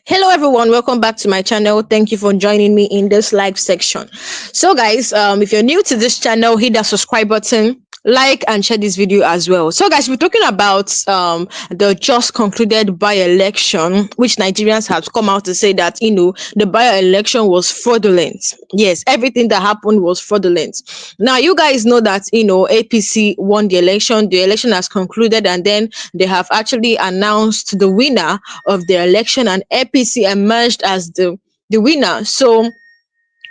Hello everyone, welcome back to my channel. Thank you for joining me in this live section. So guys, if you're new to this channel, hit that subscribe button, like and share this video as well. So guys, we're talking about the just concluded by-election, which Nigerians have come out to say that the by-election was fraudulent. Yes, everything that happened was fraudulent. Now you guys know that APC won the election. The election has concluded, and then they have actually announced the winner of the election, and APC emerged as the winner. So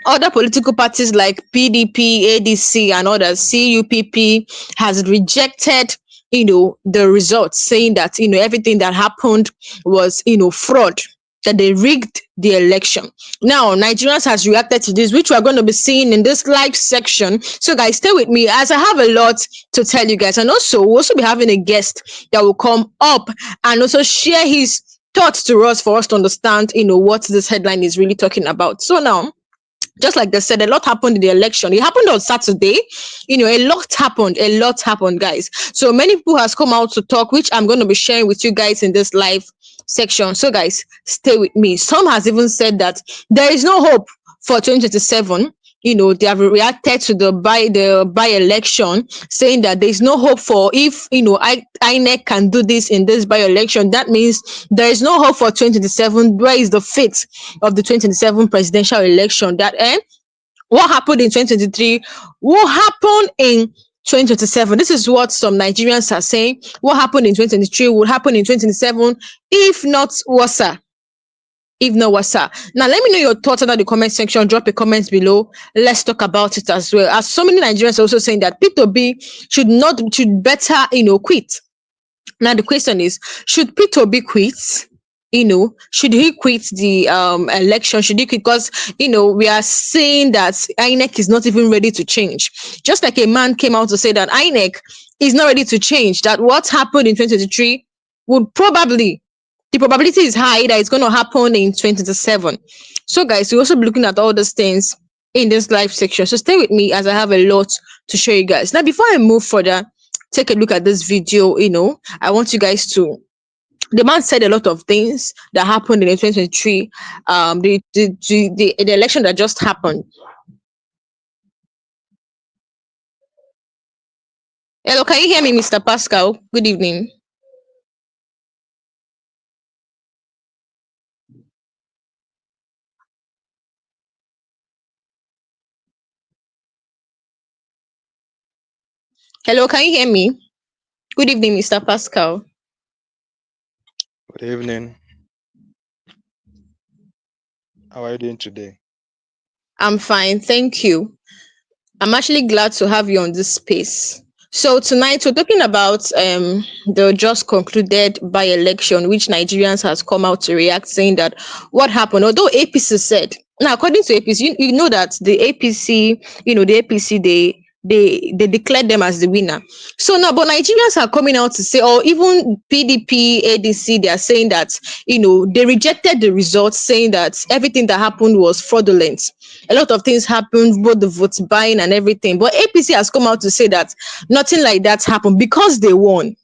other political parties like PDP, ADC, and others, CUPP, has rejected the results, saying that everything that happened was fraud, that they rigged the election. Now Nigerians has reacted to this, which we're going to be seeing in this live section. So guys, stay with me as I have a lot to tell you guys, and also we'll also be having a guest that will come up and also share his thoughts to us for us to understand what this headline is really talking about. So now, just like they said, a lot happened in the election. It happened on Saturday. A lot happened, guys. So many people has come out to talk, which I'm going to be sharing with you guys in this live section. So guys, stay with me. Some has even said that there is no hope for 2027. They have reacted to the by election, saying that there is no hope for, if Inec can do this in this by election, that means there is no hope for 2027. Where is the fate of the 2027 presidential election? That what happened in 2023 will happen in 2027. This is what some Nigerians are saying. What happened in 2023 will happen in 2027, if not worse. If not worse. Now let me know your thoughts under the comment section. Drop a comment below. Let's talk about it as well. As so many Nigerians are also saying that P2B should better quit. Now the question is, should P2B quit? Should he quit the election? Should he quit? Because we are seeing that INEC is not even ready to change. Just like a man came out to say that INEC is not ready to change, that what happened in 2023 would probably, the probability is high that it's going to happen in 2027. So guys, we'll also be looking at all these things in this live section. So stay with me as I have a lot to show you guys. Now, before I move further, take a look at this video. I want you guys to, the man said a lot of things that happened in 2023, the election that just happened. Hello, can you hear me, Mr. Pascal? Good evening. Hello, can you hear me? Good evening, Mr. Pascal. Good evening. How are you doing today? I'm fine, thank you. I'm actually glad to have you on this space. So tonight we're talking about the just concluded by-election, which Nigerians has come out to react, saying that what happened, although APC said, now according to APC, you know that the APC, they declared them as the winner. So now, but Nigerians are coming out to say, or even PDP, ADC, they are saying that they rejected the results, saying that everything that happened was fraudulent. A lot of things happened, both the vote buying and everything. But APC has come out to say that nothing like that happened because they won.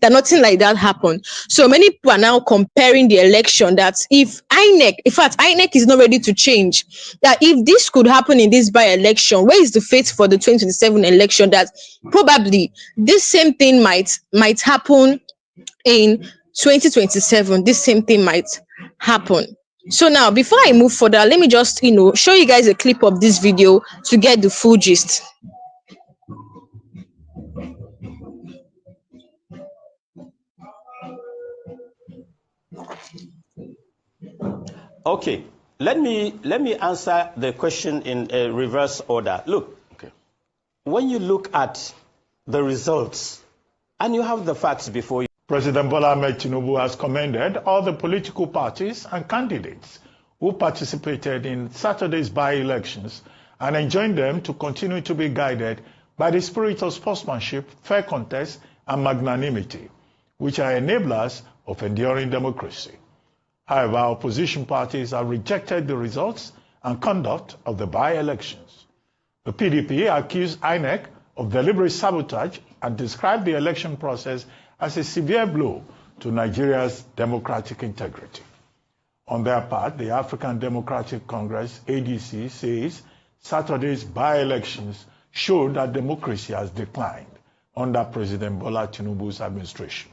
That nothing like that happened. So many people are now comparing the election, that if INEC, in fact, INEC is not ready to change, that if this could happen in this by-election, where is the fate for the 2027 election? That probably this same thing might happen in 2027. This same thing might happen. So now, before I move further, let me just show you guys a clip of this video to get the full gist. Okay, let me answer the question in a reverse order. Look, when you look at the results and you have the facts before you, President Bola Ahmed Tinubu has commended all the political parties and candidates who participated in Saturday's by-elections and enjoined them to continue to be guided by the spirit of sportsmanship, fair contest, and magnanimity, which are enablers of enduring democracy. However, opposition parties have rejected the results and conduct of the by-elections. The PDP accused INEC of deliberate sabotage and described the election process as a severe blow to Nigeria's democratic integrity. On their part, the African Democratic Congress, ADC, says Saturday's by-elections show that democracy has declined under President Bola Tinubu's administration.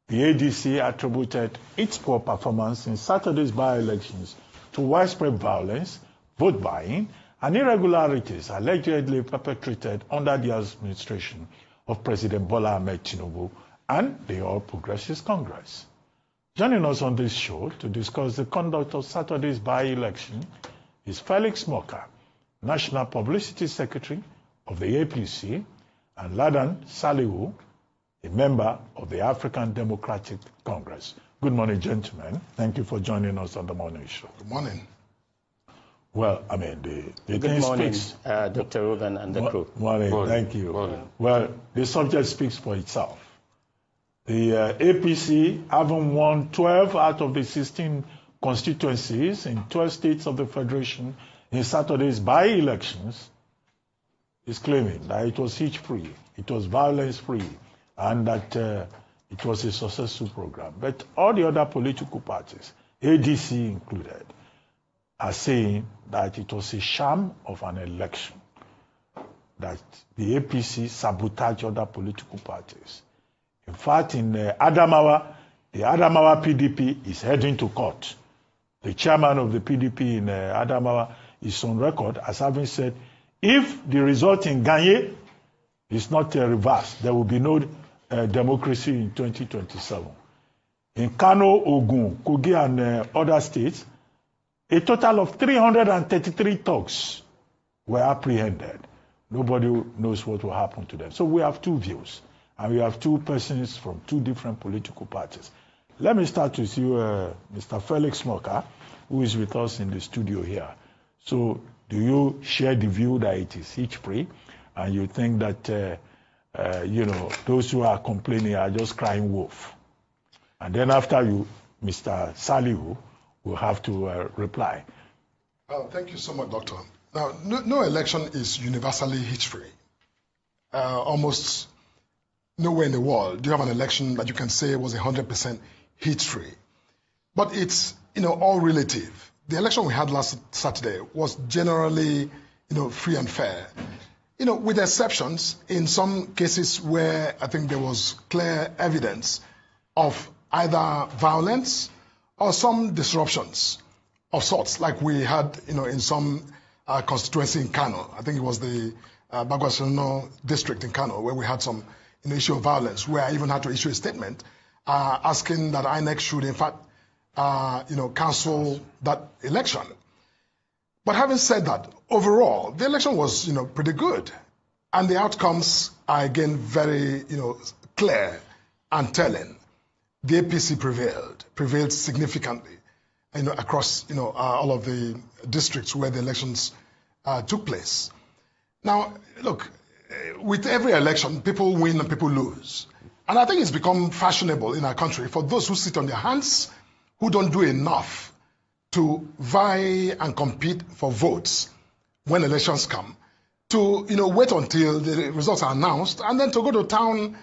The ADC attributed its poor performance in Saturday's by-elections to widespread violence, vote buying, and irregularities allegedly perpetrated under the administration of President Bola Ahmed Tinubu and the All Progressives Congress. Joining us on this show to discuss the conduct of Saturday's by-election is Felix Moka, National Publicity Secretary of the APC, and Ladan Salihu, a member of the African Democratic Congress. Good morning, gentlemen. Thank you for joining us on the morning show. Good morning. Well, I mean, the Good thing morning, speaks. Dr. Ruben and the crew. Morning, thank you. Morning. Well, the subject speaks for itself. The APC, having won 12 out of the 16 constituencies in 12 states of the Federation in Saturday's by-elections, is claiming that it was hitch-free, it was violence-free, and that it was a successful program. But all the other political parties, ADC included, are saying that it was a sham of an election, that the APC sabotaged other political parties. In fact, in Adamawa, the Adamawa PDP is heading to court. The chairman of the PDP in Adamawa is on record as having said, if the result in Ganye is not reversed, there will be no democracy in 2027. In Kano, Ogun, Kogi, and other states, a total of 333 thugs were apprehended. Nobody knows what will happen to them. So we have two views, and we have two persons from two different political parties. Let me start with you, Mr. Felix Moka, who is with us in the studio here. So do you share the view that it is hitch-free, and you think that, those who are complaining are just crying wolf? And then after you, Mr. Salihu, will have to reply. Thank you so much, Doctor. Now, no election is universally hitch-free. Almost nowhere in the world do you have an election that you can say was 100% hitch-free. But it's, all relative. The election we had last Saturday was generally, free and fair. With exceptions in some cases where I think there was clear evidence of either violence or some disruptions of sorts, like we had, in some constituency in Kano. I think it was the Bagwasano district in Kano, where we had some issue of violence, where I even had to issue a statement asking that Inec should, in fact, cancel that election. But having said that, overall, the election was, pretty good. And the outcomes are, again, very, clear and telling. The APC prevailed significantly, across, all of the districts where the elections took place. Now, look, with every election, people win and people lose. And I think it's become fashionable in our country for those who sit on their hands, who don't do enough to vie and compete for votes when elections come, to, wait until the results are announced and then to go to town,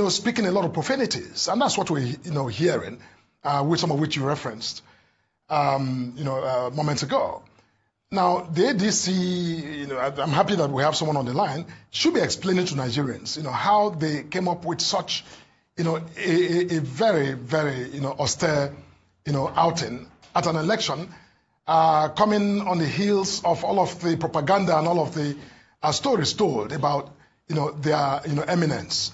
speaking a lot of profanities. And that's what we're, hearing, with some of which you referenced, moments ago. Now, the ADC, I'm happy that we have someone on the line, should be explaining to Nigerians, how they came up with such, a very, very, austere, outing at an election, coming on the heels of all of the propaganda and all of the stories told about, their, eminence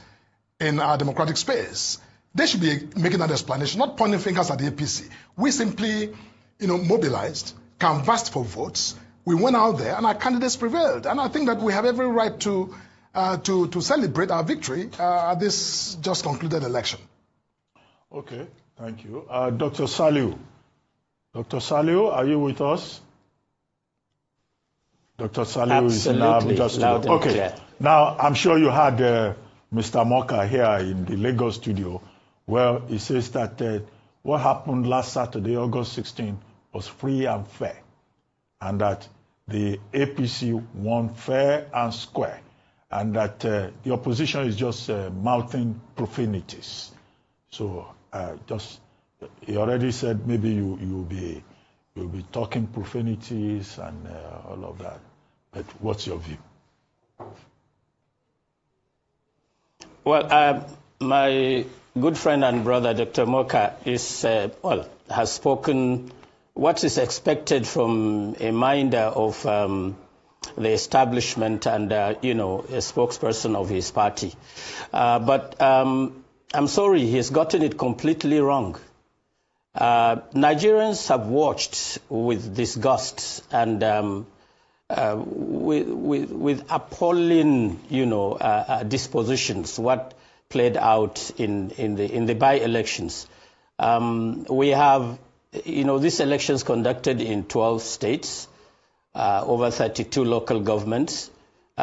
in our democratic space. They should be making that explanation, not pointing fingers at the APC. We simply, mobilized, canvassed for votes. We went out there and our candidates prevailed. And I think that we have every right to celebrate our victory at this just concluded election. Okay, thank you. Dr. Salihu. Dr. Salihu, are you with us? Dr. Salihu is in Abuja studio. Okay, clear. Now I'm sure you had Mr. Moka here in the Lagos studio. Well, he says that what happened last Saturday, August 16, was free and fair, and that the APC won fair and square, and that the opposition is just mouthing profanities. So just He already said maybe you'll be talking profanities and all of that. But what's your view? Well, my good friend and brother, Dr. Moka, has spoken what is expected from a minder of the establishment and, a spokesperson of his party. But I'm sorry, he's gotten it completely wrong. Nigerians have watched with disgust and with appalling, dispositions what played out in the by-elections. We have, these elections conducted in 12 states, over 32 local governments,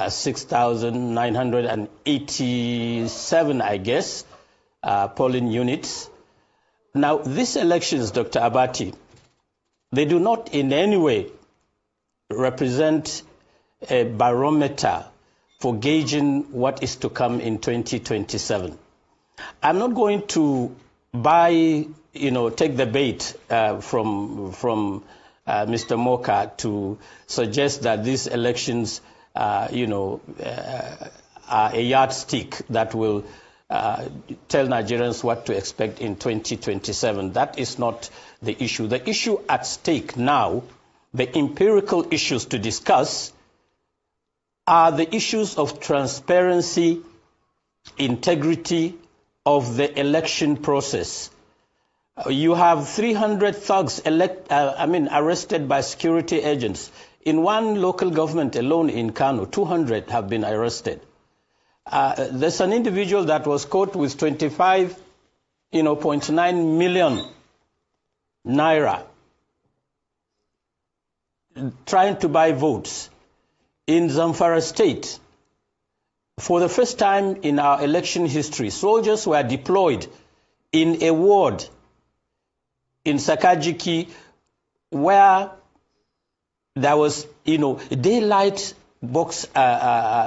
6,987, I guess, polling units. Now, these elections, Dr. Abati, they do not in any way represent a barometer for gauging what is to come in 2027. I'm not going to take the bait from Mr. Moka to suggest that these elections, are a yardstick that will tell Nigerians what to expect in 2027. That is not the issue. The issue at stake now, the empirical issues to discuss, are the issues of transparency, integrity of the election process. You have 300 thugs arrested by security agents. In one local government alone in Kano, 200 have been arrested. There's an individual that was caught with 25.9 million naira trying to buy votes. In Zamfara State, for the first time in our election history, soldiers were deployed in a ward in Sakajiki where there was, daylight box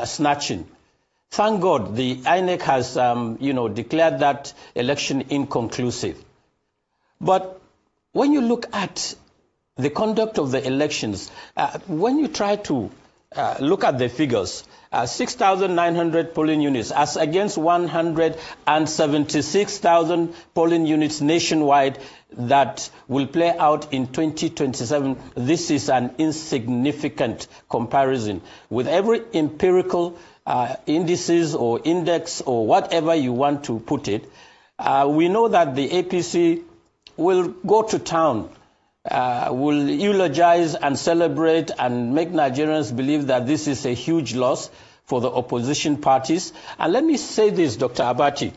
snatching. Thank God the Inec has, declared that election inconclusive. But when you look at the conduct of the elections, when you try to look at the figures, 6,900 polling units as against 176,000 polling units nationwide that will play out in 2027. This is an insignificant comparison. With every empirical indices or index or whatever you want to put it, we know that the APC will go to town, will eulogize and celebrate and make Nigerians believe that this is a huge loss for the opposition parties. And let me say this, Dr. Abati,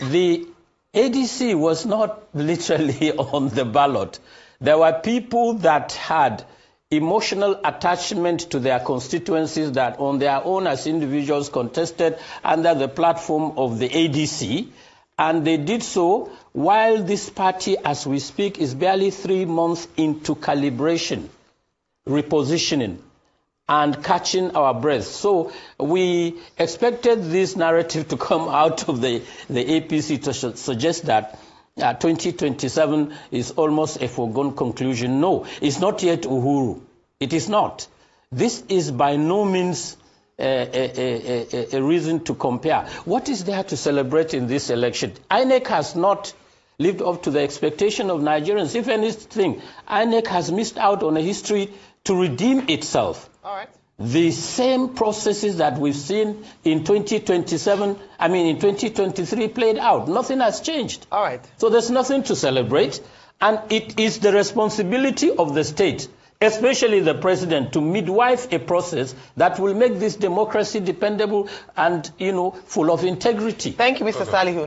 the ADC was not literally on the ballot. There were people that had emotional attachment to their constituencies that on their own as individuals contested under the platform of the ADC, and they did so while this party, as we speak, is barely 3 months into calibration, repositioning, and catching our breath. So we expected this narrative to come out of the APC to suggest that 2027 is almost a foregone conclusion. No, it's not yet Uhuru. It is not. This is by no means a reason to compare. What is there to celebrate in this election? INEC has not lived up to the expectation of Nigerians. If anything, INEC has missed out on a history to redeem itself. All right. The same processes that we've seen in 2023 played out. Nothing has changed. All right. So there's nothing to celebrate. And it is the responsibility of the state, especially the president, to midwife a process that will make this democracy dependable and, full of integrity. Thank you, Mr. Salihu.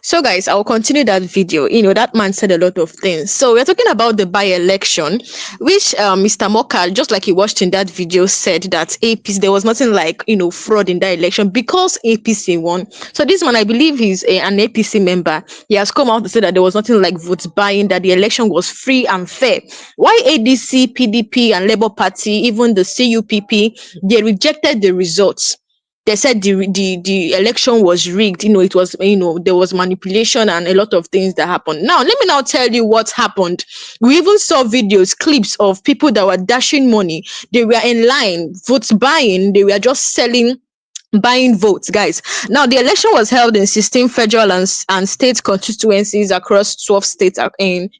So guys, I'll continue that video. That man said a lot of things. So we're talking about the by-election, which Mr. Moka, just like he watched in that video, said that APC, there was nothing like, fraud in that election because APC won. So this man, I believe he's an APC member. He has come out to say that there was nothing like votes buying, that the election was free and fair. Why ADC, PDP and Labour Party, even the CUPP, they rejected the results. they said the election was rigged. It was, there was manipulation and a lot of things that happened. Now, let me now tell you what happened. We even saw videos, clips of people that were dashing money. They were in line, votes buying. They were just selling, buying votes, guys. Now, the election was held in 16 federal and state constituencies across 12 states,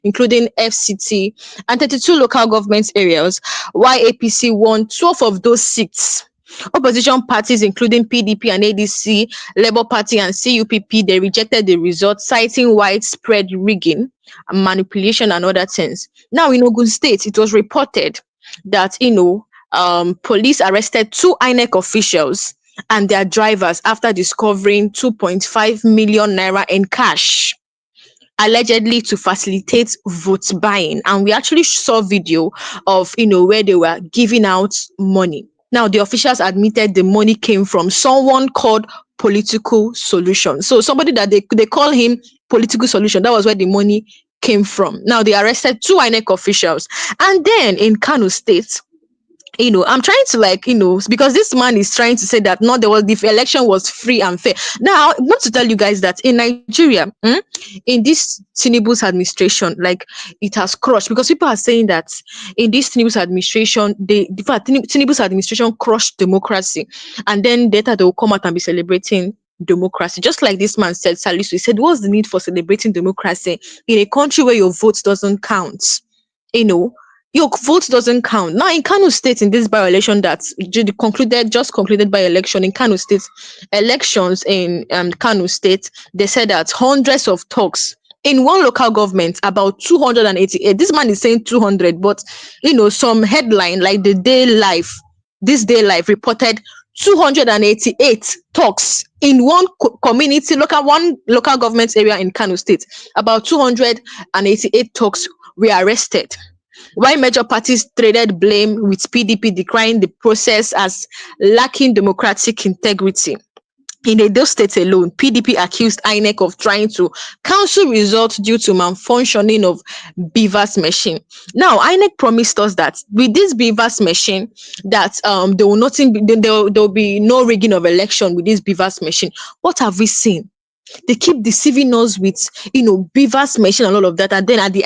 including FCT, and 32 local government areas, while APC won 12 of those seats. Opposition parties, including PDP and ADC, Labour Party and CUPP, they rejected the results, citing widespread rigging, manipulation, and other things. Now, in Ogun State, it was reported that, police arrested two Inec officials and their drivers after discovering 2.5 million naira in cash, allegedly to facilitate vote buying. And we actually saw video of, where they were giving out money. Now, the officials admitted the money came from someone called Political Solution. So somebody that they call him Political Solution. That was where the money came from. Now, they arrested two INEC officials. And then in Kano State, I'm trying to, like, because this man is trying to say that no, the election was free and fair. Now, I want to tell you guys that in Nigeria, in this Tinubu's administration, like, it has crushed, because people are saying that in this Tinubu's administration, in fact, Tinubu's administration crushed democracy, and then later they will come out and be celebrating democracy. Just like this man said, Salisu, he said, what's the need for celebrating democracy in a country where your vote doesn't count? you know your vote doesn't count. Now, in Kano State, in this by-election that just concluded by-election in Kano State, elections in Kano State, they said that hundreds of talks in one local government, about 288. This man is saying 200, but some headline like this day life reported 288 talks in one local government area in Kano State. About 288 talks were arrested, while major parties traded blame, with PDP decrying the process as lacking democratic integrity. In Edo State alone, PDP accused INEC of trying to cancel results due to malfunctioning of Beaver's machine. Now, INEC promised us that with this Beaver's machine, that there will be no rigging of election with this Beaver's machine. What have we seen? They keep deceiving us with Beaver's machine and all of that, and then at the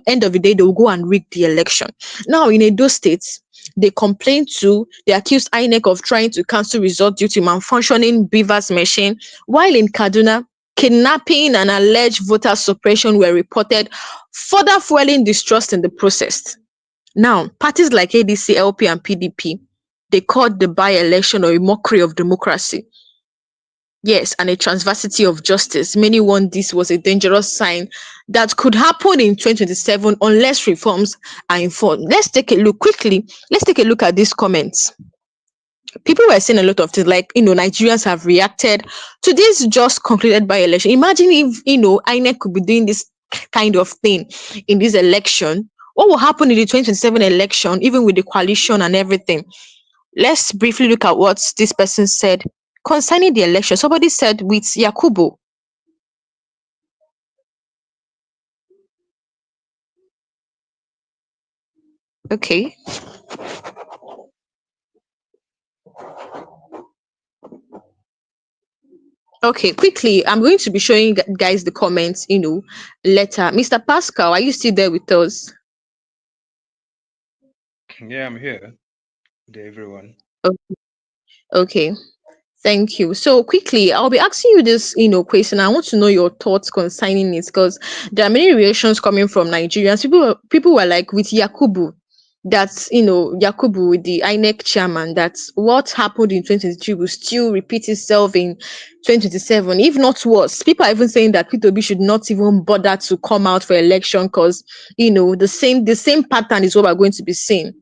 end of the day, they will go and rig the election. Now, in Edo States, they accused INEC of trying to cancel results due to malfunctioning Beaver's machine, while in Kaduna, kidnapping and alleged voter suppression were reported, further fueling distrust in the process. Now, parties like ADC, LP, and PDP, they called the by-election a mockery of democracy. Yes, and a transversity of justice. Many warned this was a dangerous sign that could happen in 2027 unless reforms are informed. Let's take a look quickly. Let's take a look at these comments. People were saying a lot of things like, Nigerians have reacted to this just concluded by election. Imagine if, INEC could be doing this kind of thing in this election. What will happen in the 2027 election, even with the coalition and everything? Let's briefly look at what this person said concerning the election. Somebody said with Yakubu. Okay. Okay, quickly, I'm going to be showing guys the comments, later. Mr. Pascal, are you still there with us? Yeah, I'm here. Good everyone. Okay. Thank you. So quickly, I'll be asking you this, question. I want to know your thoughts concerning it, because there are many reactions coming from Nigerians. People were like with Yakubu, that's Yakubu, with the INEC chairman, that what happened in 2023 will still repeat itself in 2027, if not worse. People are even saying that P2B should not even bother to come out for election, because the same pattern is what we're going to be seeing.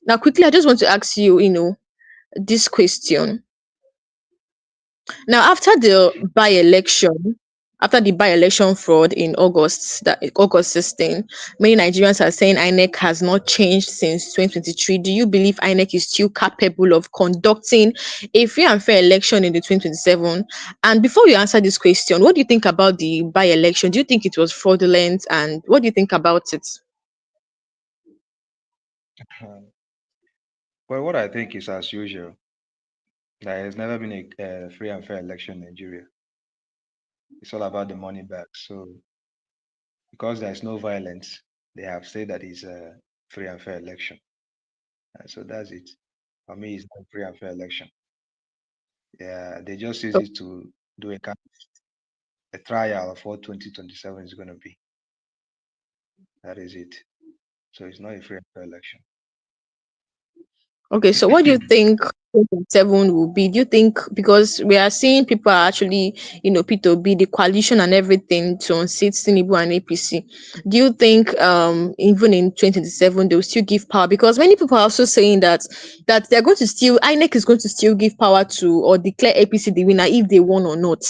Now, quickly, I just want to ask you, this question. Now, after the by-election fraud in August 16, many Nigerians are saying INEC has not changed since 2023. Do you believe INEC is still capable of conducting a free and fair election in the 2027? And before you answer this question, what do you think about the by-election? Do you think it was fraudulent? And what do you think about it? Well, what I think is as usual, There has never been a free and fair election in Nigeria. It's all about the money back. So because there is no violence, they have said that it's a free and fair election. So that's it. For me, it's not a free and fair election. Yeah, they just use it to do a kind of a trial of what 2027 is going to be. That is it. So it's not a free and fair election. Okay, so what do you think 2027 will be? Do you think, because we are seeing people are actually, P2B, the coalition and everything to unseat Tinubu and APC. Do you think even in 2027 they will still give power? Because many people are also saying that they're going to still, INEC is going to still give power to or declare APC the winner if they won or not.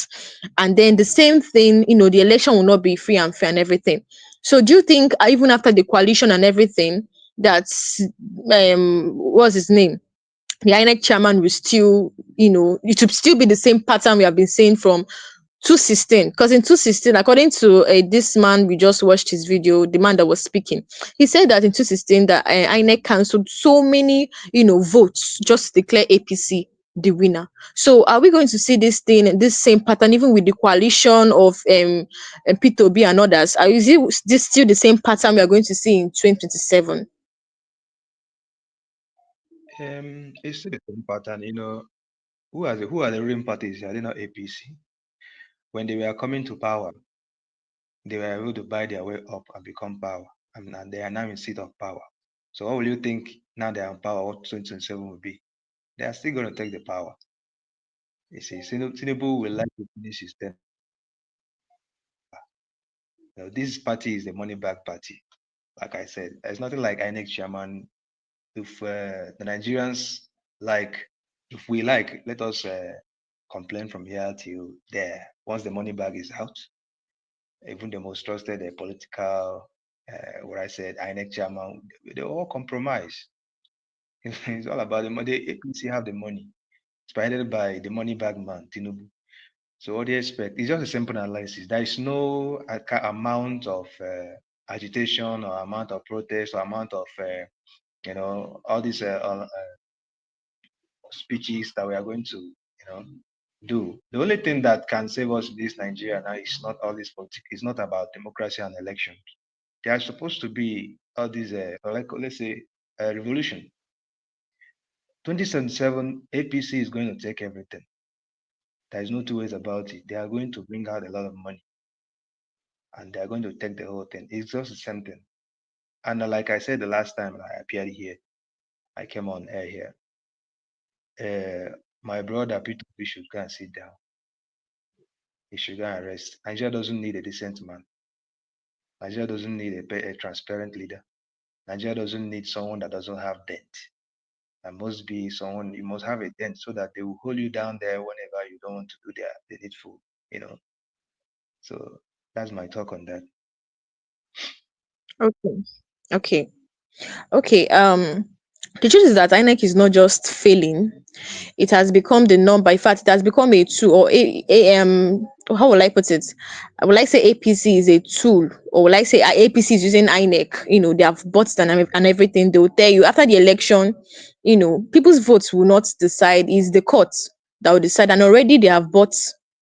And then the same thing, the election will not be free and fair and everything. So do you think even after the coalition and everything, that's what's his name, the INEC chairman will still, it will still be the same pattern we have been seeing from 2016? Because in 2016, according to this man, we just watched his video, the man that was speaking, he said that in 2016 that INEC cancelled so many, votes just to declare APC the winner. So are we going to see this thing, this same pattern, even with the coalition of P2B and others? Is it this still the same pattern we are going to see in 2027? It's still the same pattern. Who are the ruling parties? Are they not APC? When they were coming to power, they were able to buy their way up and become power, and they are now in seat of power. So what will you think now they are in power? What 2027 will be? They are still going to take the power. You see, Tinubu will like to finish his term. This party is the money back party. Like I said, there's nothing like INEC chairman. If the Nigerians like, if we like, let us complain from here till there. Once the money bag is out, even the most trusted political, what I said, INEC chairman, they all compromise. It's all about the money. The APC have the money, provided by the money bag man, Tinubu. So what do you expect? It's just a simple analysis. There is no amount of agitation or amount of protest or amount of, all these speeches that we are going to, do. The only thing that can save us in this Nigeria now is not all this politics. It's not about democracy and election. They are supposed to be all these, like let's say, revolution. 2077, APC is going to take everything. There is no two ways about it. They are going to bring out a lot of money, and they are going to take the whole thing. It's just the same thing. And like I said the last time I appeared here, I came on air here. My brother Peter should go and sit down. He should go and rest. Nigeria doesn't need a decent man. Nigeria doesn't need a transparent leader. Nigeria doesn't need someone that doesn't have dent. There must be someone, you must have a dent so that they will hold you down there whenever you don't want to do the needful, So that's my talk on that. Okay. Okay. Okay. The truth is that INEC is not just failing; it has become the norm. In fact, it has become a tool, or how will I put it? I would like say APC is a tool, or would I say APC is using INEC. They have bots and everything. They will tell you after the election, people's votes will not decide. It's the courts that will decide, and already they have bought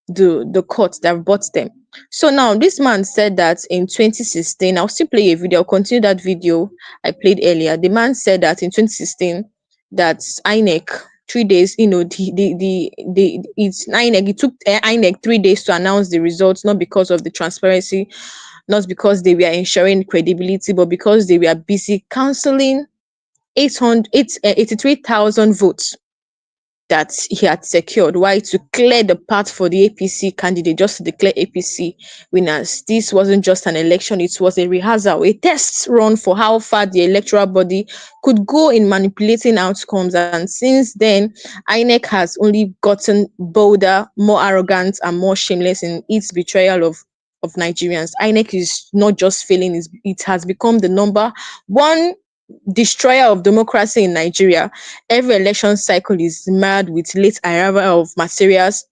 the court. They have bought them. So now this man said that in 2016, I'll still play a video. I'll continue that video I played earlier. The man said that in 2016 that INEC 3 days, it's INEC, it took INEC 3 days to announce the results, not because of the transparency, not because they were ensuring credibility, but because they were busy cancelling 83,000 votes that he had secured. Why? To clear the path for the APC candidate, just to declare APC winners. This wasn't just an election, it was a rehearsal, a test run for how far the electoral body could go in manipulating outcomes. And since then, INEC has only gotten bolder, more arrogant, and more shameless in its betrayal of Nigerians. INEC is not just failing, it has become the number one destroyer of democracy in Nigeria. Every election cycle is marred with late arrival of materials,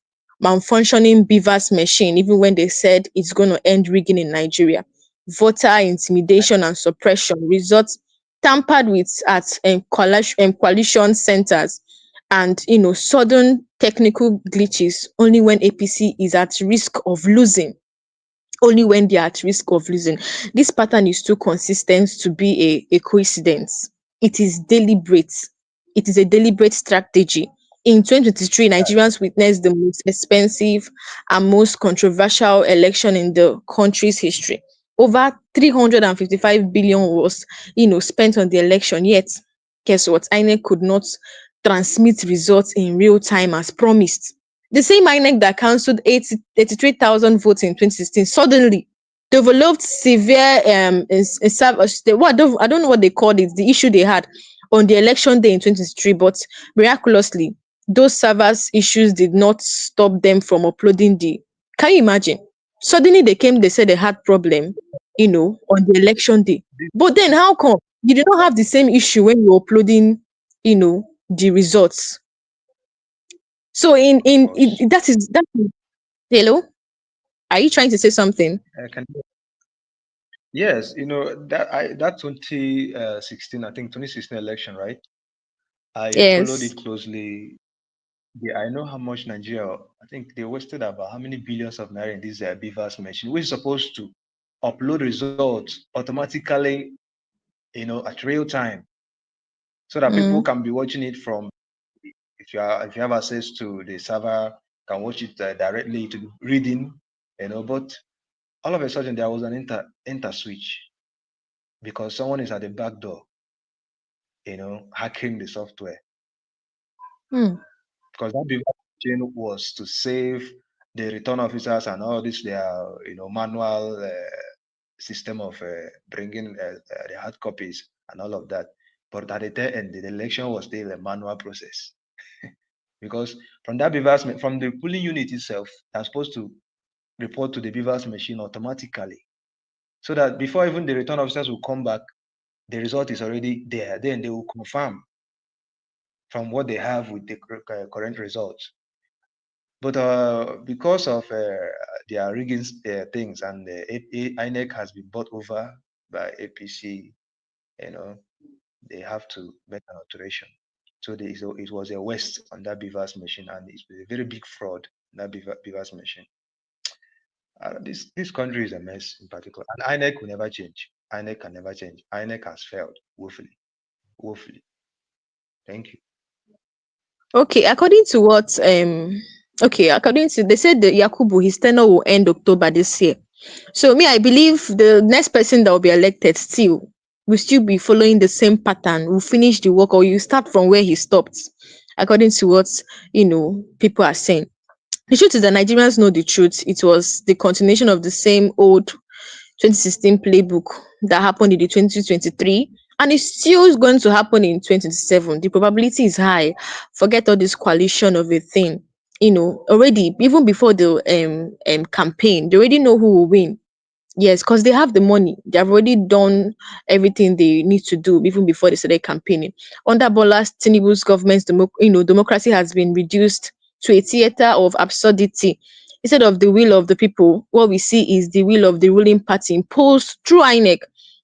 malfunctioning beavers machine, even when they said it's going to end rigging in Nigeria, voter intimidation and suppression, results tampered with at coalition centers, and sudden technical glitches only when APC is at risk of losing. Only when they are at risk of losing. This pattern is too consistent to be a coincidence. It is deliberate. It is a deliberate strategy. In 2023, Nigerians witnessed the most expensive and most controversial election in the country's history. Over 355 billion was, spent on the election. Yet, guess what? INEC could not transmit results in real time as promised. The same INEC that cancelled 83,000 votes in 2016 suddenly developed severe I don't know what they called it, the issue they had on the election day in 2023, but miraculously, those servers issues did not stop them from uploading the. Can you imagine? Suddenly they said they had problem, on the election day. But then how come you did not have the same issue when you're uploading, the results? So Of course. that is hello? Are you trying to say something? Can, yes, that 2016, I think 2016 election, right? I followed Yes. it closely. Yeah, I know how much Nigeria, I think they wasted about how many billions of naira in this Beavers machine, which is supposed to upload results automatically, at real time, so that people Mm, can be watching it from, if you have access to the server, can watch it directly to reading, but all of a sudden there was an enter switch because someone is at the back door, hacking the software. mm, Because that big chain was to save the return officers and all this their manual system of bringing the hard copies and all of that. But at the tail end, the election was still a manual process because from that Beavers from the polling unit itself, they're supposed to report to the Beavers machine automatically, so that before even the return officers will come back, the result is already there. Then they will confirm from what they have with the current results. But because of their rigging things, and INEC has been bought over by APC, you know, they have to make an alteration. So it was a waste on that Beavers machine, and it's a very big fraud in that Beavers machine. This country is a mess in particular, and INEC will never change. INEC can never change. INEC has failed woefully, woefully. Thank you. okay, according to they said the Yakubu, his tenure will end October this year. So me, I believe the next person that will be elected still will still be following the same pattern, will finish the work or you start from where he stopped, according to what people are saying. The truth is that Nigerians know the truth. It was the continuation of the same old 2016 playbook that happened in the 2023, and it's still going to happen in 2027. The probability is high. Forget all this coalition of a thing. Already, even before the campaign, they already know who will win. Yes, because they have the money. They have already done everything they need to do even before they started campaigning. Under Bola Tinubu's government's democracy has been reduced to a theater of absurdity. Instead of the will of the people, what we see is the will of the ruling party imposed through INEC,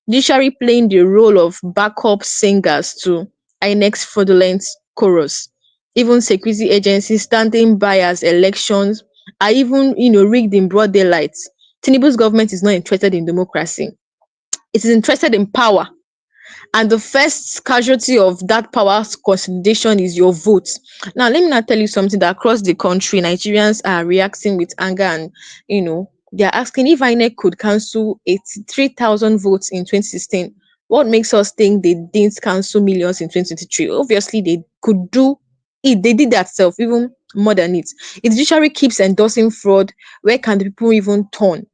judiciary playing the role of backup singers to INEC's fraudulent chorus. Even security agencies standing by as elections are even rigged in broad daylight. Tinubu's government is not interested in democracy. It is interested in power. And the first casualty of that power consolidation is your vote. Now, let me now tell you something that across the country, Nigerians are reacting with anger and, they're asking if INEC could cancel 83,000 votes in 2016. What makes us think they didn't cancel millions in 2023? Obviously, they could do it. They did that self, even more than it. If the judiciary keeps endorsing fraud, where can the people even turn?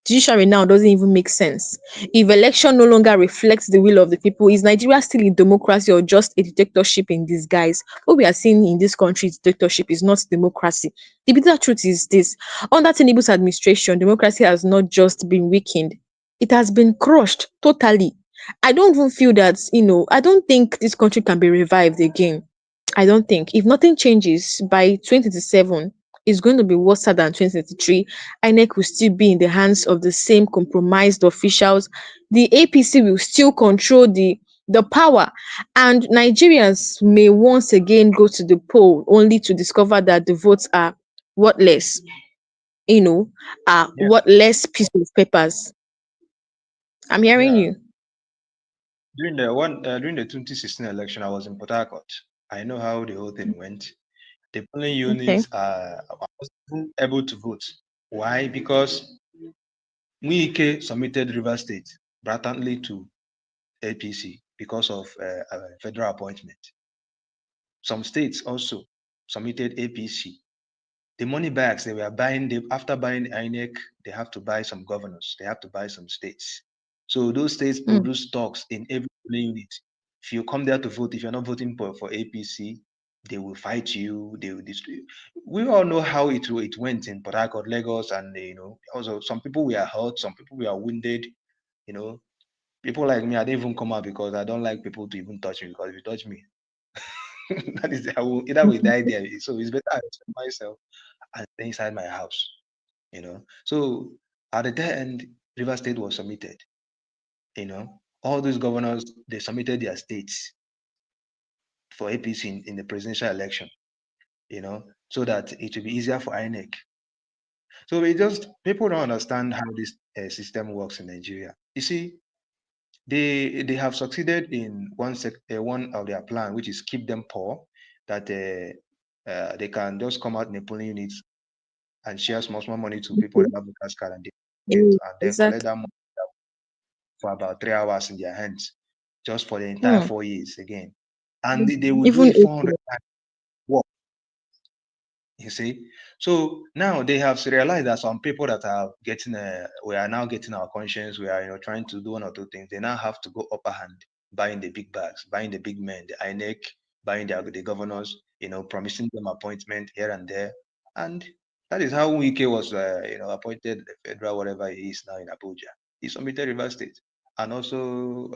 Judiciary now doesn't even make sense. If election no longer reflects the will of the people, is Nigeria still a democracy or just a dictatorship in disguise? What we are seeing in this country is dictatorship, is not democracy. The bitter truth is this: under Tinubu's administration, democracy has not just been weakened, it has been crushed totally. I don't even feel that, I don't think this country can be revived again. I don't think. If nothing changes by 2027, it's going to be worse than 2023. INEC will still be in the hands of the same compromised officials. The APC will still control the the power, and Nigerians may once again go to the poll only to discover that the votes are worthless, you know, are Yeah, worthless piece of papers. I'm hearing yeah. you. During the 2016 election, I was in Port Harcourt. I know how the whole thing went. The polling Okay. units I wasn't able to vote. Why? Because Wike submitted River State blatantly to APC because of federal appointment. Some states also submitted APC. The money bags they were buying, after buying Inec, they have to buy some governors, they have to buy some states. So those states Mm. produce stocks in every polling unit. If you come there to vote, if you're not voting for APC, they will fight you. They will destroy you. We all know how it went in Port Harcourt, Lagos, and also some people were hurt, some people were wounded. You know, people like me, I don't even come out because I don't like people to even touch me. Because if you touch me, that is I will either we die there. So it's better I respect myself and stay inside my house. So at the end, River State was submitted. All these governors they submitted their states for APC in the presidential election, so that it will be easier for INEC. So we just people don't understand how this system works in Nigeria. You see, they have succeeded in one of their plan, which is keep them poor, that they can just come out in a polling unit and share small money to people that have a cash card and they get Mm, and then collect exactly. that money for about 3 hours in their hands, just for the entire Hmm. 4 years again. And they will do Even it if 400 times work, you see. So now they have realized that some people that are we are now getting our conscience, we are trying to do one or two things. They now have to go upper hand, buying the big bags, buying the big men, the INEC, buying the governors, promising them appointment here and there. And that is how Wike was, appointed the federal whatever he is now in Abuja. He submitted River State, and also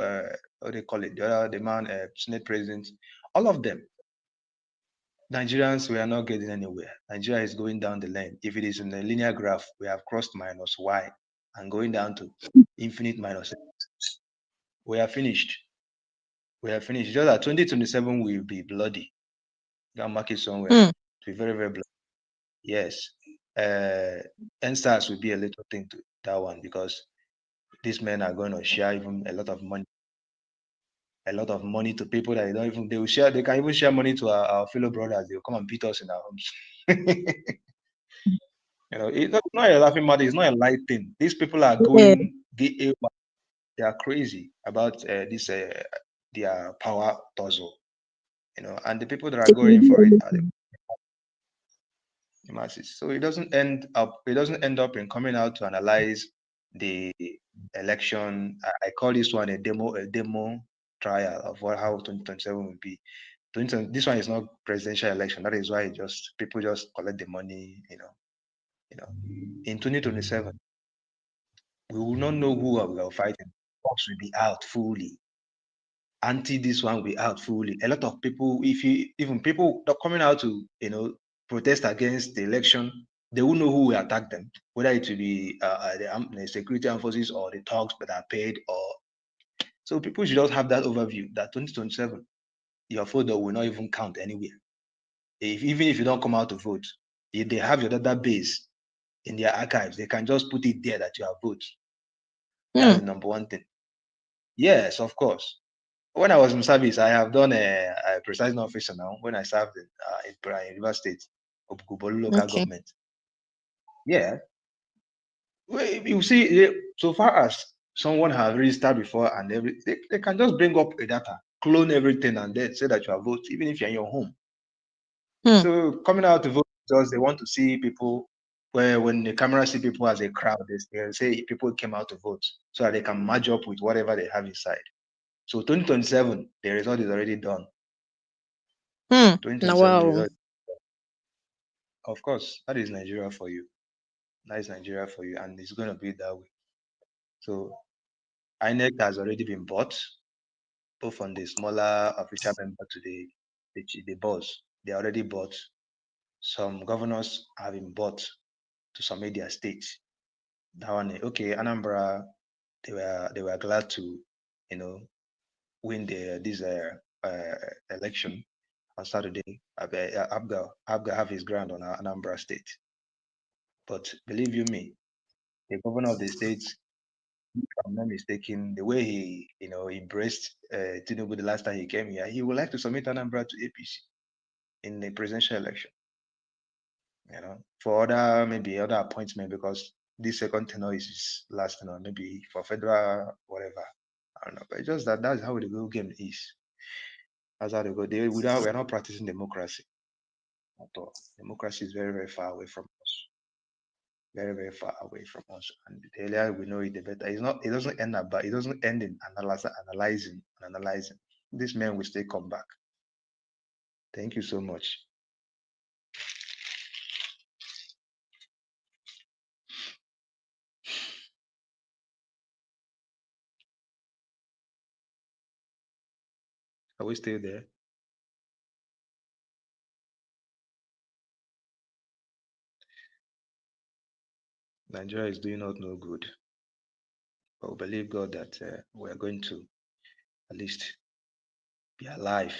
what they call it, the man, Senate President, all of them. Nigerians, we are not getting anywhere. Nigeria is going down the lane. If it is in a linear graph, we have crossed minus y and going down to infinite minus x. We are finished. We are finished. Just that 2027 will be bloody. Can mark it somewhere. hmm. To be very, very bloody. Yes. Uh, NSAS will be a little thing to that one because these men are going to share even a lot of money to people that they will share, they can even share money to our fellow brothers. They'll come and beat us in our homes. It's not a laughing matter. It's not a light thing. These people are Yeah. going they are crazy about this their power tussle. And the people that are They can going do for it are anything. the masses. So it doesn't end up in coming out to analyze the election. I call this one a demo trial of how 2027 will be. This one is not presidential election. That is why people just collect the money. In 2027, we will not know who we are fighting. Fox will be out fully. Anti this one will be out fully. A lot of people, if you even people that are coming out to protest against the election, they will know who will attack them, whether it will be the security forces or the thugs that are paid. Or so people should just have that overview that 2027, your photo will not even count anywhere. Even if you don't come out to vote, if they have your database in their archives, they can just put it there that you have voted. That's Hmm. the number one thing. Yes, of course. When I was in service, I have done a presiding officer now. When I served in River State, Obugubolu local Okay. government. Yeah, well, you see, so far as someone has registered before and they can just bring up a data, clone everything, and then say that you have voted, even if you're in your home. Hmm. So coming out to vote because they want to see people. Where when the camera see people as a crowd, they say people came out to vote so that they can match up with whatever they have inside. So 2027, the result is already done. Hmm. Now, 2027, the wow. result. Of course, that is Nigeria for you. That is Nigeria for you, and it's going to be that way. So INEC has already been bought, both on the smaller official member to the boss. They already bought. Some governors have been bought to some media states. That one, okay, Anambra, they were glad to, you know, win this election on Saturday. Abga have his ground on Anambra State. But believe you me, the governor of the state, if I'm not mistaken, the way he embraced Tinubu the last time he came here, he would like to submit Anambra to APC in the presidential election. For maybe other appointment, because this second tenure is his last tenure, maybe for federal whatever. I don't know, but it's just that's how the go game is. That's how they go. We're not practicing democracy at all. Democracy is very, very far away from us. Very, very far away from us. And the earlier we know it, the better. It doesn't end in analyzing. This man will still come back. Thank you so much. Are we still there? Nigeria is doing not no good. But we believe God that we are going to at least be alive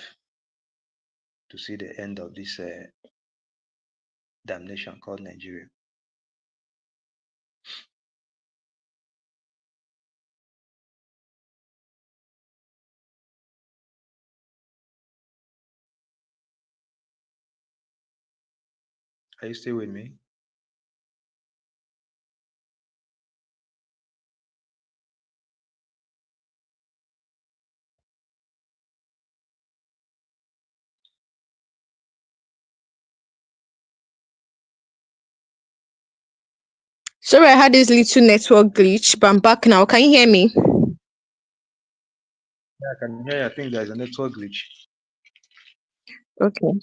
to see the end of this damnation called Nigeria. Are you still with me? Sorry, I had this little network glitch, but I'm back now. Can you hear me? Yeah, I can hear you. I think there's a network glitch. Okay.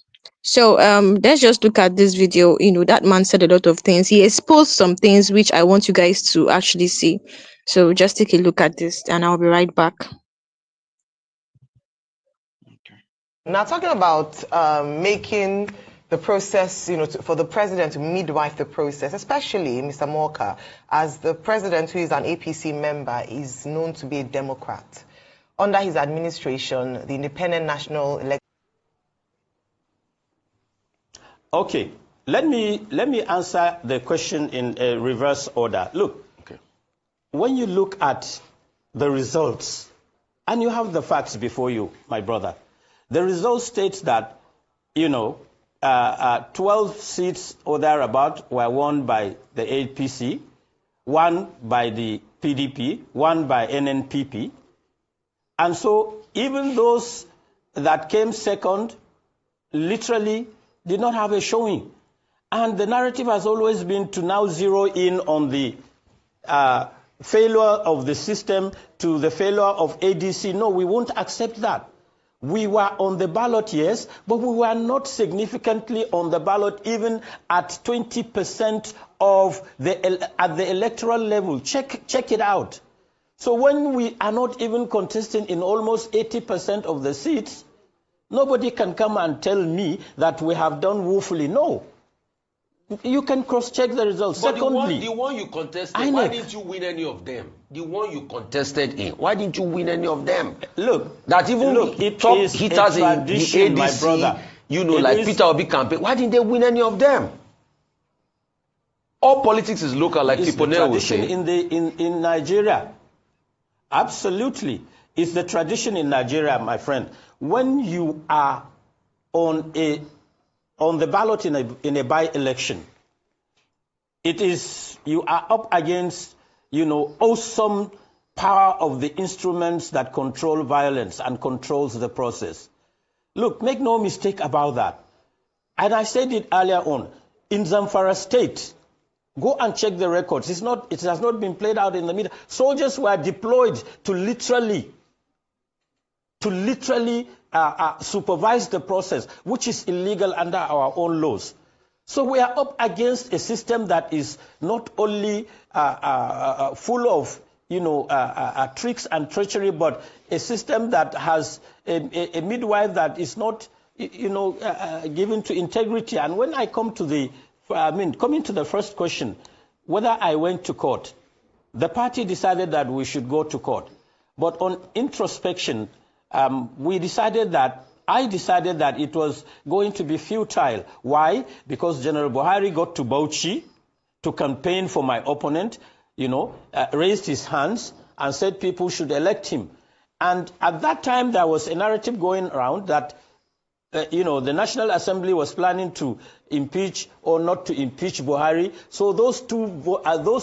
So let's just look at this video. That man said a lot of things. He exposed some things which I want you guys to actually see. So just take a look at this and I'll be right back. Okay. Now, talking about making the process, for the president to midwife the process, especially Mr. Morka, as the president who is an APC member, is known to be a Democrat. Under his administration, the Independent National Election. Okay, let me answer the question in a reverse order. Look, when you look at the results, and you have the facts before you, my brother, the results states that 12 seats or thereabout were won by the APC, 1 by the PDP, 1 by NNPP, and so even those that came second literally did not have a showing. And the narrative has always been to now zero in on the failure of the system, to the failure of ADC. No, we won't accept that. We were on the ballot, yes, but we were not significantly on the ballot even at 20% at the electoral level. Check it out. So when we are not even contesting in almost 80% of the seats, nobody can come and tell me that we have done woefully. No. You can cross-check the results. But Secondly, the one you contested, Inec. why didn't you win any of them? The one you contested in, why didn't you win any of them? Look, That even it top is hitters a in the tradition, my ADC, brother. like is- Peter Obi campaign, why didn't they win any of them? All politics is local, like It's the Tiponel will tradition say. in Nigeria. Absolutely. It's the tradition in Nigeria, my friend. When you are on the ballot in a by-election, you are up against, awesome power of the instruments that control violence and controls the process. Look, make no mistake about that. And I said it earlier on, in Zamfara State, go and check the records. It has not been played out in the media. Soldiers were deployed to literally supervise the process, which is illegal under our own laws. So we are up against a system that is not only full of tricks and treachery, but a system that has a midwife that is not given to integrity. And when I come to coming to the first question, whether I went to court, the party decided that we should go to court. But on introspection, I decided that it was going to be futile. Why? Because General Buhari got to Bauchi to campaign for my opponent, raised his hands and said people should elect him. And at that time, there was a narrative going around that, the National Assembly was planning to impeach or not to impeach Buhari. So those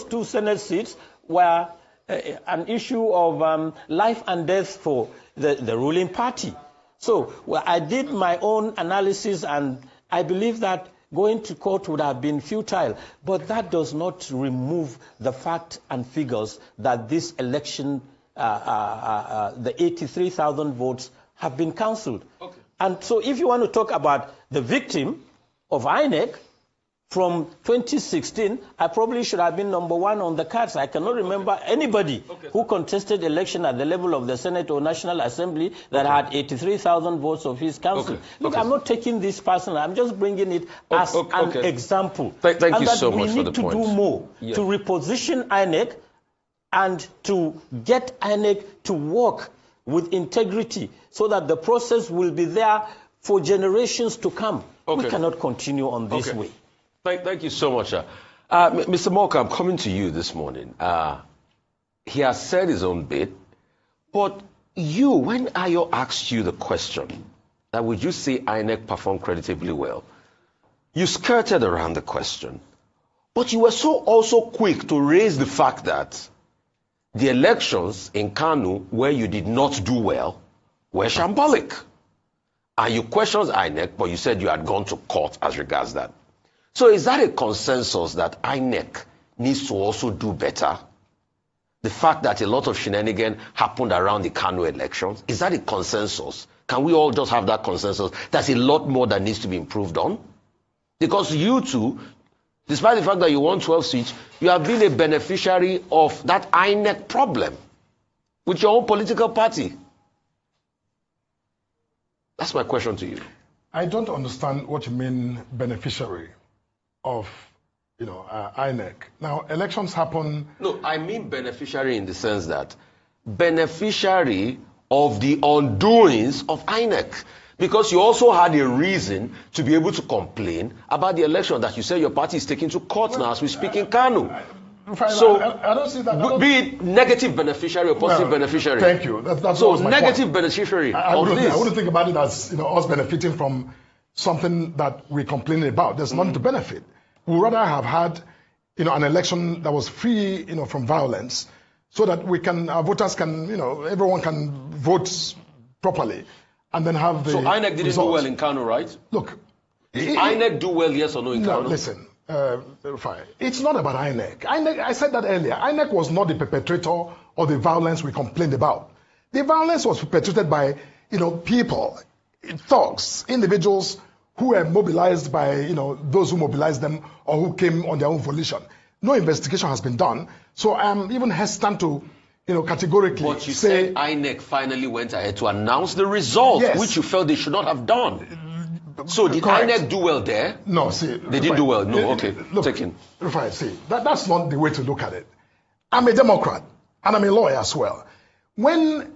two Senate seats were an issue of life and death for the ruling party. So I did my own analysis, and I believe that going to court would have been futile. But that does not remove the fact and figures that this election, the 83,000 votes, have been cancelled. Okay. And so if you want to talk about the victim of Inec, from 2016, I probably should have been number one on the cards. I cannot remember anybody who contested election at the level of the Senate or National Assembly that had 83,000 votes of his council. Look, I'm not taking this personal. I'm just bringing it as an example. Thank you so much for the point. We need to do more to reposition Inec and to get Inec to work with integrity so that the process will be there for generations to come. We cannot continue on this way. Thank you so much. Mr. Morka, I'm coming to you this morning. He has said his own bit, but when Ayo asked you the question, that would you say INEC performed creditably well, you skirted around the question, but you were also quick to raise the fact that the elections in Kanu, where you did not do well, were shambolic. And you questioned INEC, but you said you had gone to court as regards that. So is that a consensus that INEC needs to also do better? The fact that a lot of shenanigans happened around the Kano elections, is that a consensus? Can we all just have that consensus? There's a lot more that needs to be improved on. Because you two, despite the fact that you won 12 seats, you have been a beneficiary of that INEC problem with your own political party. That's my question to you. I don't understand what you mean beneficiary of, INEC. Now, elections happen... No, I mean beneficiary in the sense that beneficiary of the undoings of INEC. Because you also had a reason to be able to complain about the election that you say your party is taking to court now as we speak in Kano. So, I don't see that. Be it negative beneficiary or positive beneficiary. Thank you. That's so my negative point. Beneficiary. I wouldn't think about it as us benefiting from something that we're complaining about. There's nothing to benefit. We'd rather have had an election that was free from violence, so that our voters can everyone can vote properly, and then have the. So INEC didn't results. do well in Kano, right? Look, did INEC do well, yes or no, in Kano? No, listen. It's not about INEC. I said that earlier. INEC was not the perpetrator of the violence we complained about. The violence was perpetrated by, people, thugs, individuals who were mobilized by, those who mobilized them or who came on their own volition. No investigation has been done. So I'm even hesitant to, categorically But you said INEC finally went ahead to announce the result, which you felt they should not have done. So did INEC do well there? No, see. They didn't do well. No, okay. Look, Taken. Rufai, see, that's not the way to look at it. I'm a Democrat, and I'm a lawyer as well. When,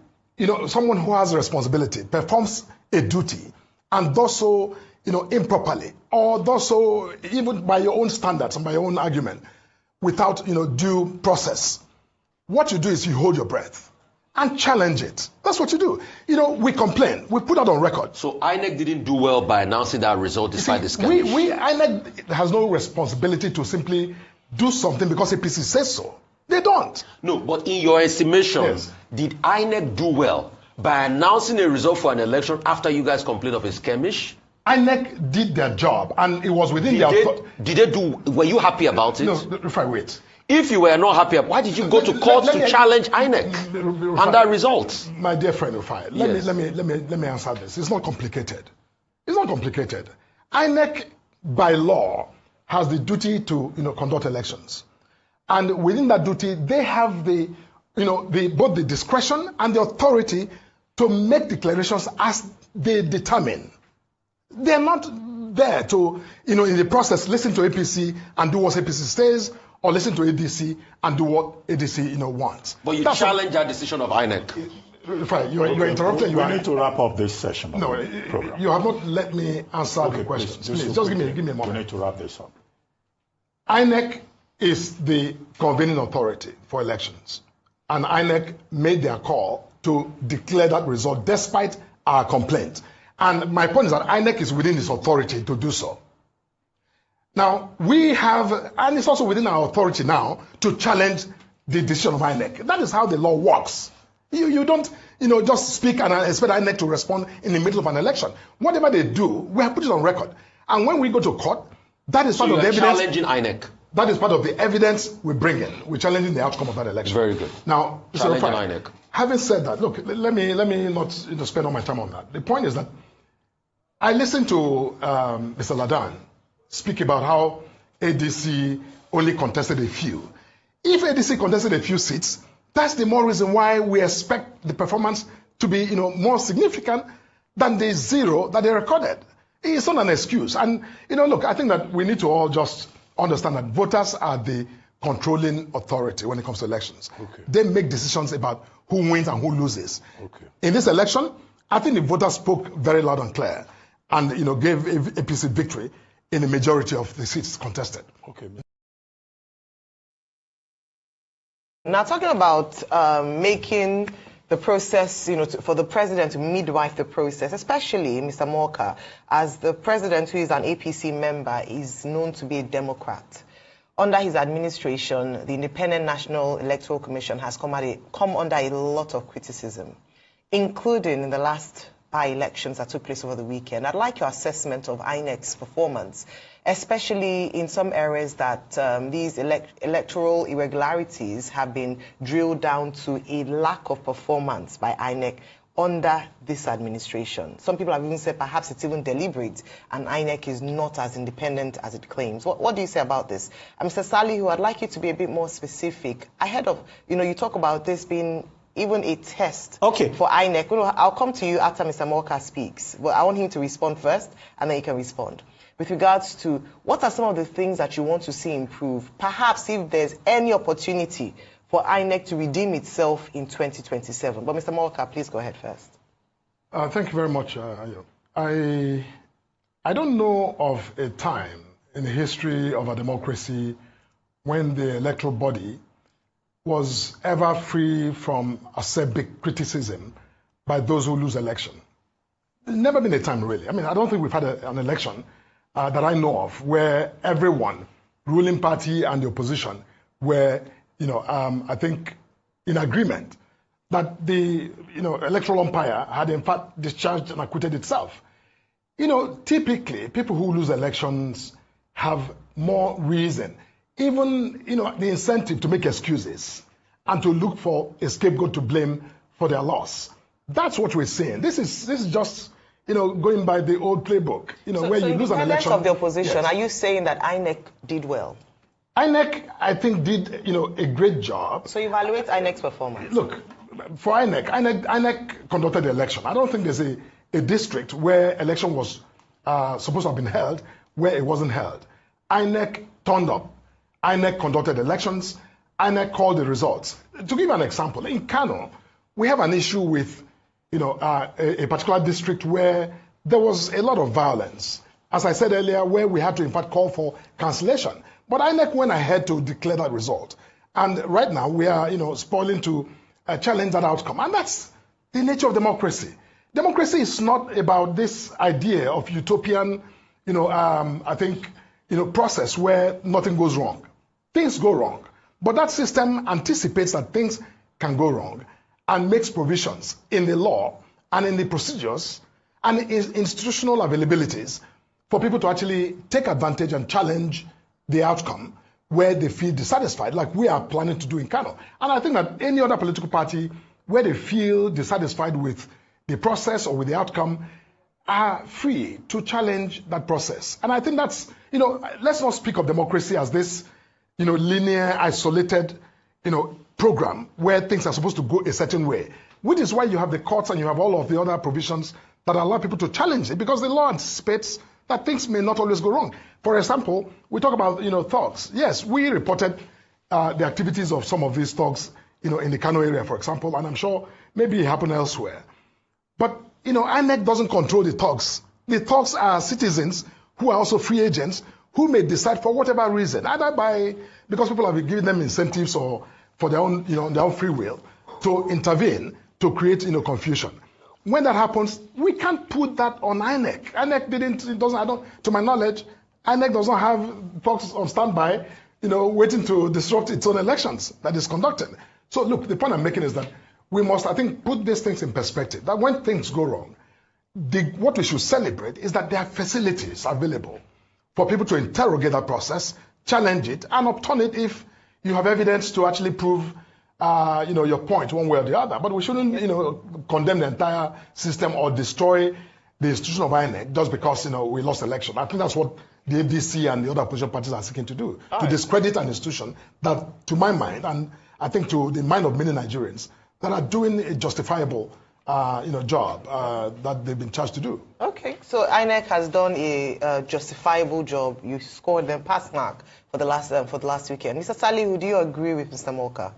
someone who has a responsibility performs a duty and does so, improperly, or does so even by your own standards and by your own argument, without, due process, what you do is you hold your breath and challenge it. That's what you do. We complain. We put that on record. So INEC didn't do well by announcing that result despite this skirmish. INEC has no responsibility to simply do something because APC says so. They don't. No, but in your estimation, did INEC do well by announcing a result for an election after you guys complained of a skirmish? INEC did their job, and it was within were you happy about it? No, Rufai, wait. If you were not happy, why did you go to court to challenge INEC and that result? My dear friend Rufai, let me answer this. It's not complicated. It's not complicated. INEC, by law, has the duty to conduct elections, and within that duty, they have the both the discretion and the authority to make declarations as they determine. They're not there to in the process listen to APC and do what APC says, or listen to ADC and do what ADC wants. But you challenge that decision of INEC. Fine, you're interrupting. We need to wrap up this session. No, program. you have not let me answer the question. Please, just give me a moment. We need to wrap this up. INEC is the convening authority for elections. And INEC made their call to declare that result despite our complaint. And my point is that INEC is within its authority to do so. Now, we have, and it's also within our authority now to challenge the decision of INEC. That is how the law works. You don't, just speak and expect INEC to respond in the middle of an election. Whatever they do, we have put it on record. And when we go to court, that is part of the evidence. Challenging INEC. That is part of the evidence we bring in. We're challenging the outcome of that election. Very good. Now, challenging INEC. Having said that, look, let me not spend all my time on that. The point is that I listened to Mr. Ladan speak about how ADC only contested a few. If ADC contested a few seats, that's the more reason why we expect the performance to be, more significant than the zero that they recorded. It's not an excuse. And, look, I think that we need to all just understand that voters are the controlling authority when it comes to elections. Okay. They make decisions about who wins and who loses. Okay. In this election, I think the voters spoke very loud and clear and, gave APC victory in the majority of the seats contested. Okay. Now, talking about making the process, for the president to midwife the process, especially Mr. Morka, as the president who is an APC member is known to be a Democrat. Under his administration, the Independent National Electoral Commission has come under a lot of criticism, including in the last by-elections that took place over the weekend. I'd like your assessment of INEC's performance, especially in some areas that these electoral irregularities have been drilled down to a lack of performance by INEC under this administration. Some people have even said perhaps it's even deliberate and INEC is not as independent as it claims. What do you say about this? Mr. Salihu, I'd like you to be a bit more specific. Ahead of, you talk about this being even a test for INEC. I'll come to you after Mr. Morka speaks. But I want him to respond first, and then you can respond. With regards to what are some of the things that you want to see improve, perhaps if there's any opportunity for INEC to redeem itself in 2027. But Mr. Morka, please go ahead first. Thank you very much, Ayo. I don't know of a time in the history of a democracy when the electoral body was ever free from acerbic criticism by those who lose election. There's never been a time, really. I don't think we've had an election that I know of where everyone, ruling party and the opposition, were, I think, in agreement that the, electoral umpire had in fact discharged and acquitted itself. Typically, people who lose elections have more reason, even, the incentive to make excuses and to look for a scapegoat to blame for their loss. That's what we're saying. This is just, going by the old playbook, where you lose an election. Of the opposition, yes. Are you saying that INEC did well? INEC, I think, did, a great job. So evaluate INEC's performance. Look, for INEC conducted the election. I don't think there's a district where election was supposed to have been held where it wasn't held. INEC turned up. INEC conducted elections. INEC called the results. To give an example, in Kano, we have an issue with, a particular district where there was a lot of violence. As I said earlier, where we had to in fact call for cancellation. But INEC went ahead to declare that result. And right now we are, spoiling to challenge that outcome. And that's the nature of democracy. Democracy is not about this idea of utopian, I think, process where nothing goes wrong. Things go wrong. But that system anticipates that things can go wrong and makes provisions in the law and in the procedures and in institutional availabilities for people to actually take advantage and challenge the outcome where they feel dissatisfied, like we are planning to do in Kano. And I think that any other political party where they feel dissatisfied with the process or with the outcome are free to challenge that process. And I think that's, let's not speak of democracy as this, linear, isolated, program where things are supposed to go a certain way, which is why you have the courts and you have all of the other provisions that allow people to challenge it, because the law anticipates that things may not always go wrong. For example, we talk about, thugs. Yes, we reported the activities of some of these thugs, in the Kano area, for example, and I'm sure maybe it happened elsewhere. But, INEC doesn't control the thugs. The thugs are citizens who are also free agents who may decide for whatever reason, either because people have been giving them incentives or for their own, their own free will, to intervene to create, confusion. When that happens, we can't put that on INEC. INEC to my knowledge, INEC doesn't have thugs on standby, waiting to disrupt its own elections that is conducted. So look, the point I'm making is that we must, I think, put these things in perspective. That when things go wrong, what we should celebrate is that there are facilities available for people to interrogate that process, challenge it, and upturn it if you have evidence to actually prove, your point one way or the other. But we shouldn't, condemn the entire system or destroy the institution of INEC just because, we lost election. I think that's what the ADC and the other opposition parties are seeking to do, to discredit an institution that, to my mind, and I think to the mind of many Nigerians, that are doing a justifiable job that they've been charged to do. Okay, so INEC has done a justifiable job. You scored them pass mark for the last weekend. Mr. Salihu, do you agree with Mr. Moka?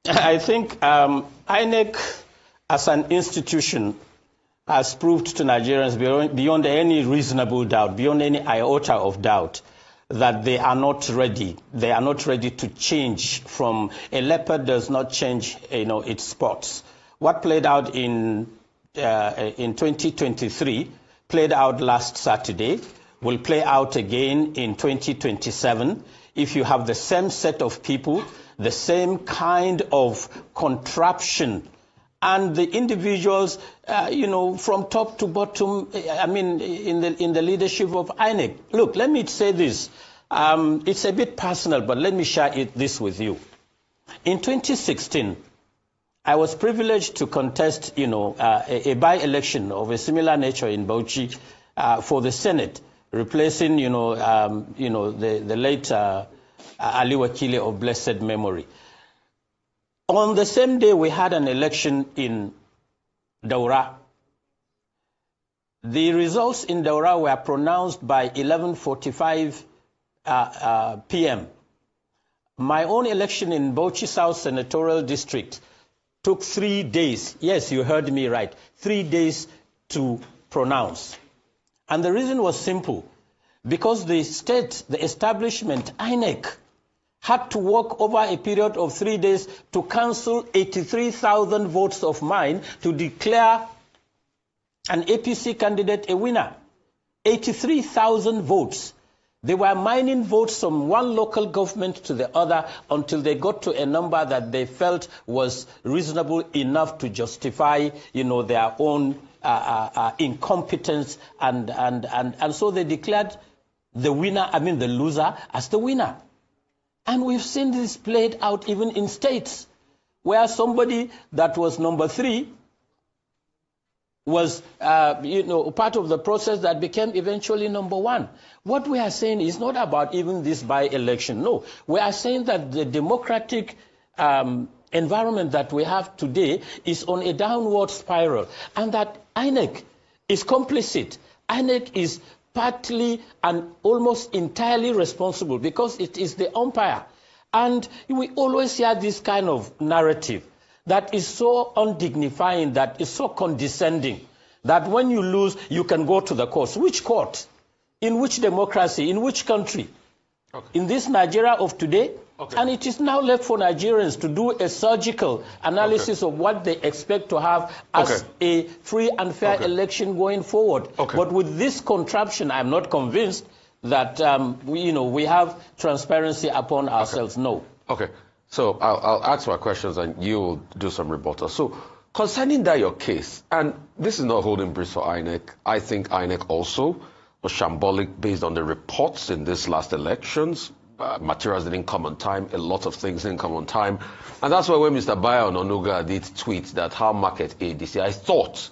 I think INEC as an institution has proved to Nigerians beyond any reasonable doubt, beyond any iota of doubt, that they are not ready. They are not ready to change from a leopard does not change, its spots. What played out in 2023 played out last Saturday, will play out again in 2027 if you have the same set of people, the same kind of contraption, and the individuals, from top to bottom, in the leadership of INEC. Look, let me say this. It's a bit personal, but let me share this with you. In 2016, I was privileged to contest, a by-election of a similar nature in Bauchi for the Senate, replacing, the late Ali Wakile of blessed memory. On the same day, we had an election in Daura. The results in Daura were pronounced by 11:45 p.m. My own election in Bauchi South Senatorial District took 3 days. Yes, you heard me right. 3 days to pronounce. And the reason was simple. Because the state, the establishment, INEC, had to work over a period of 3 days to cancel 83,000 votes of mine to declare an APC candidate a winner. 83,000 votes. They were mining votes from one local government to the other until they got to a number that they felt was reasonable enough to justify, their own incompetence, and so they declared the loser as the winner. And we've seen this played out even in states where somebody that was number 3 was, part of the process that became eventually number 1. What we are saying is not about even this by-election. No, we are saying that the democratic environment that we have today is on a downward spiral, and that INEC is complicit. INEC is partly and almost entirely responsible because it is the umpire. And we always hear this kind of narrative that is so undignifying, that is so condescending, that when you lose, you can go to the courts. Which court? In which democracy? In which country? Okay. In this Nigeria of today? Okay. And it is now left for Nigerians to do a surgical analysis of what they expect to have as a free and fair election going forward. Okay. But with this contraption, I'm not convinced that we have transparency upon ourselves. No. Okay. So I'll ask my questions and you'll do some rebuttal. So concerning that your case, and this is not holding breath for INEC, I think INEC also was shambolic based on the reports in these last elections. Materials didn't come on time, a lot of things didn't come on time. And that's why when Mr. Bayo Ononuga did tweet that how market ADC, I thought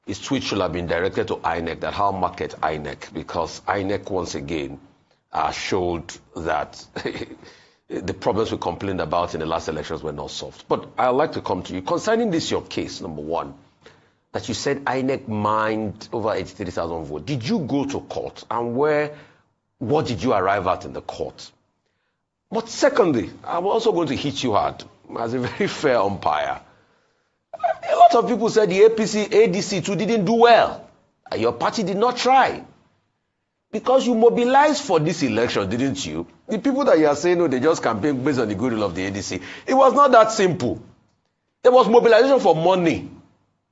his tweet should have been directed to INEC, that how market INEC, because INEC once again showed that the problems we complained about in the last elections were not solved. But I'd like to come to you. Concerning this, your case, number one, that you said INEC mined over 83,000 votes. Did you go to court? And what did you arrive at in the court? But secondly, I'm also going to hit you hard as a very fair umpire. A lot of people said the APC, ADC too didn't do well. Your party did not try. Because you mobilized for this election, didn't you? The people that you are saying, no, they just campaigned based on the goodwill of the ADC. It was not that simple. There was mobilization for money.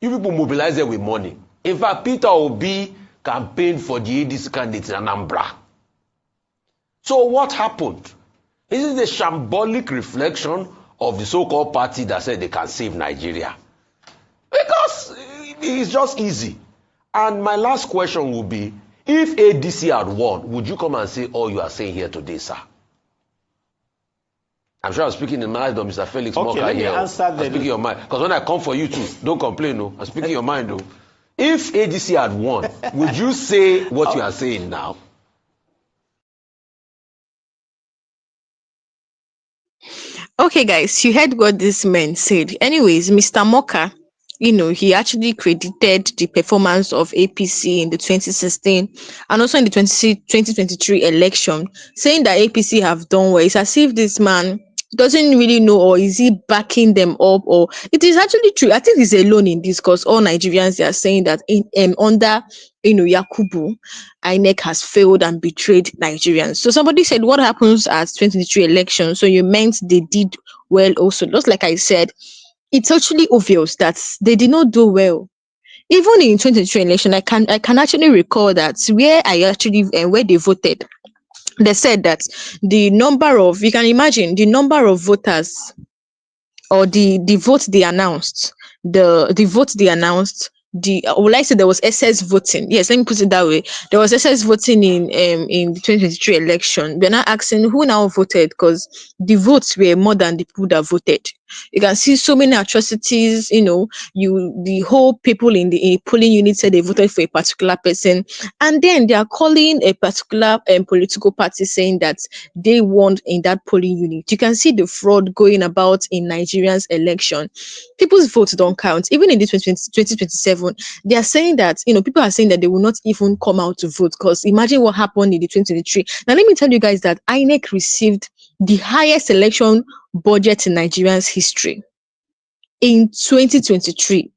You people mobilized it with money. In fact, Peter Obi campaigned for the ADC candidate in Anambra. So what happened? This is the shambolic reflection of the so-called party that said they can save Nigeria. Because it's just easy. And my last question will be, if ADC had won, would you come and say all you are saying here today, sir? I'm sure I'm speaking in mind of Mr. Felix Okay, Moka let me here. answer I'm the- speaking your mind. Because when I come for you too, don't complain, no. I'm speaking your mind, though. If ADC had won, would you say what you are saying now? Okay, guys, you heard what this man said. Anyways, Mr. Moka, he actually credited the performance of APC in the 2016 and also in the 2023 election, saying that APC have done well. It's as if this man doesn't really know, or is he backing them up, or it is actually true. I think he's alone in this because all Nigerians, they are saying that under Yakubu, Inec has failed and betrayed Nigerians. So somebody said, what happens at 2023 election? So you meant they did well also. Just like I said, it's actually obvious that they did not do well. Even in 2023 election, I can actually recall that where I actually where they voted, they said that the number of, you can imagine the number of voters, or the vote they announced, the vote they announced, would I say there was excess voting? Yes, let me put it that way. There was excess voting in the 2023 election. We're not asking who now voted, because the votes were more than the people that voted. You can see so many atrocities. The whole people in the polling unit said they voted for a particular person, and then they are calling a particular political party saying that they won in that polling unit. You can see the fraud going about in Nigerians election. People's votes don't count. Even in this 2027, they are saying that, people are saying that they will not even come out to vote, because imagine what happened in the 2023. Now, let me tell you guys that INEC received the highest election budget in Nigerians history in 2023.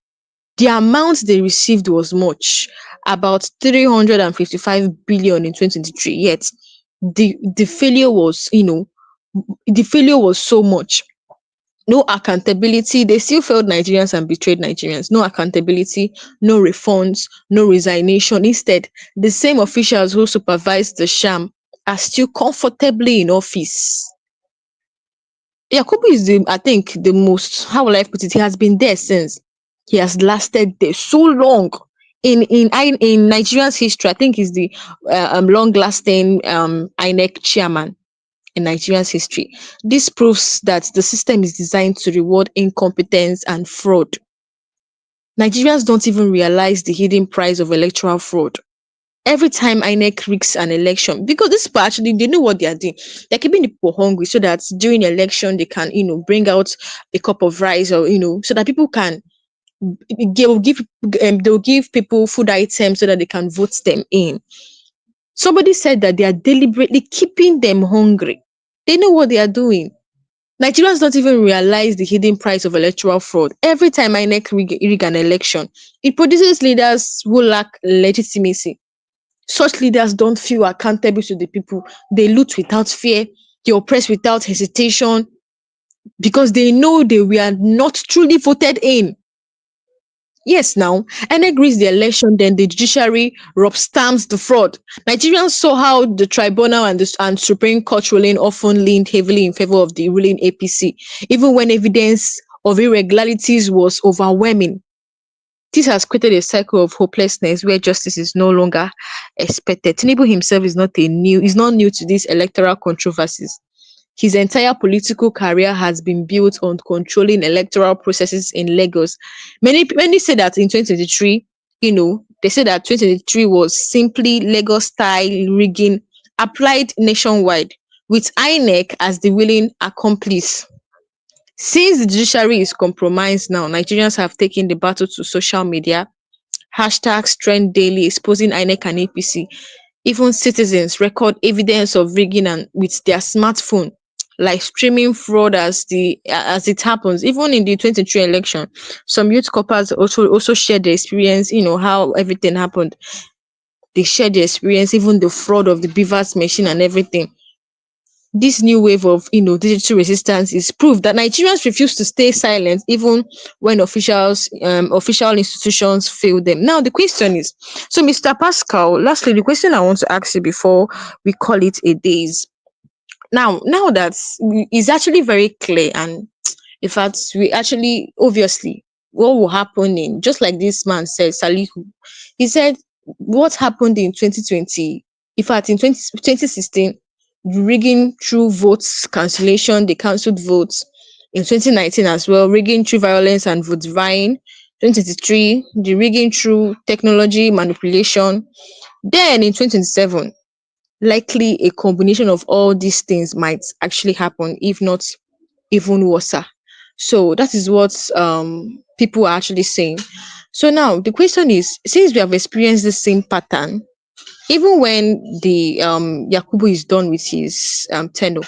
The amount they received was much, about 355 billion in 2023. Yet the failure was, the failure was so much. No accountability. They still failed Nigerians and betrayed Nigerians. No accountability, no refunds, no resignation. Instead, the same officials who supervised the sham are still comfortably in office. Yakubu is I think, the most, how will I put it? He has been there since. He has lasted there so long. In Nigeria's history, I think he's the long-lasting INEC chairman in Nigeria's history. This proves that the system is designed to reward incompetence and fraud. Nigerians don't even realize the hidden price of electoral fraud. Every time INEC rigs an election, because this people actually, they know what they are doing. They're keeping the people hungry so that during election they can, bring out a cup of rice, or so that people can, they'll give people food items so that they can vote them in. Somebody said that they are deliberately keeping them hungry. They know what they are doing. Nigerians don't even realize the hidden price of electoral fraud. Every time INEC rig an election, it produces leaders who lack legitimacy. Such leaders don't feel accountable to the people. They loot without fear. They oppress without hesitation, because they know they were not truly voted in. Yes, now, INEC rigs the election, then the judiciary rub stamps the fraud. Nigerians saw how the tribunal and Supreme Court ruling often leaned heavily in favor of the ruling APC, even when evidence of irregularities was overwhelming. This has created a cycle of hopelessness where justice is no longer expected. Tinubu himself is not new to these electoral controversies. His entire political career has been built on controlling electoral processes in Lagos. Many say that in 2023, they said that 2023 was simply Lagos style rigging applied nationwide, with INEC as the willing accomplice. Since the judiciary is compromised now, Nigerians have taken the battle to social media. Hashtags trend daily, exposing INEC and APC. Even citizens record evidence of rigging and with their smartphone. like streaming fraud as it happens. Even in the 23 election, some youth corpers also shared their experience, how everything happened. They shared their experience, even the fraud of the beavers machine and everything. This new wave of digital resistance is proof that Nigerians refuse to stay silent even when official institutions fail them. Now the question is, so Mr. Pascal, lastly, the question I want to ask you before we call it a day is, now that is actually very clear, and in fact we actually obviously what will happen in, just like this man said, Salihu, he said what happened in 2020, in fact in 2016, rigging through votes cancellation, they cancelled votes. In 2019 as well, rigging through violence and vote buying. 2023, the rigging through technology manipulation. Then in 2027, likely a combination of all these things might actually happen, if not even worse. So that is what people are actually saying. So now the question is, since we have experienced the same pattern, even when the Yakubu is done with his tenure,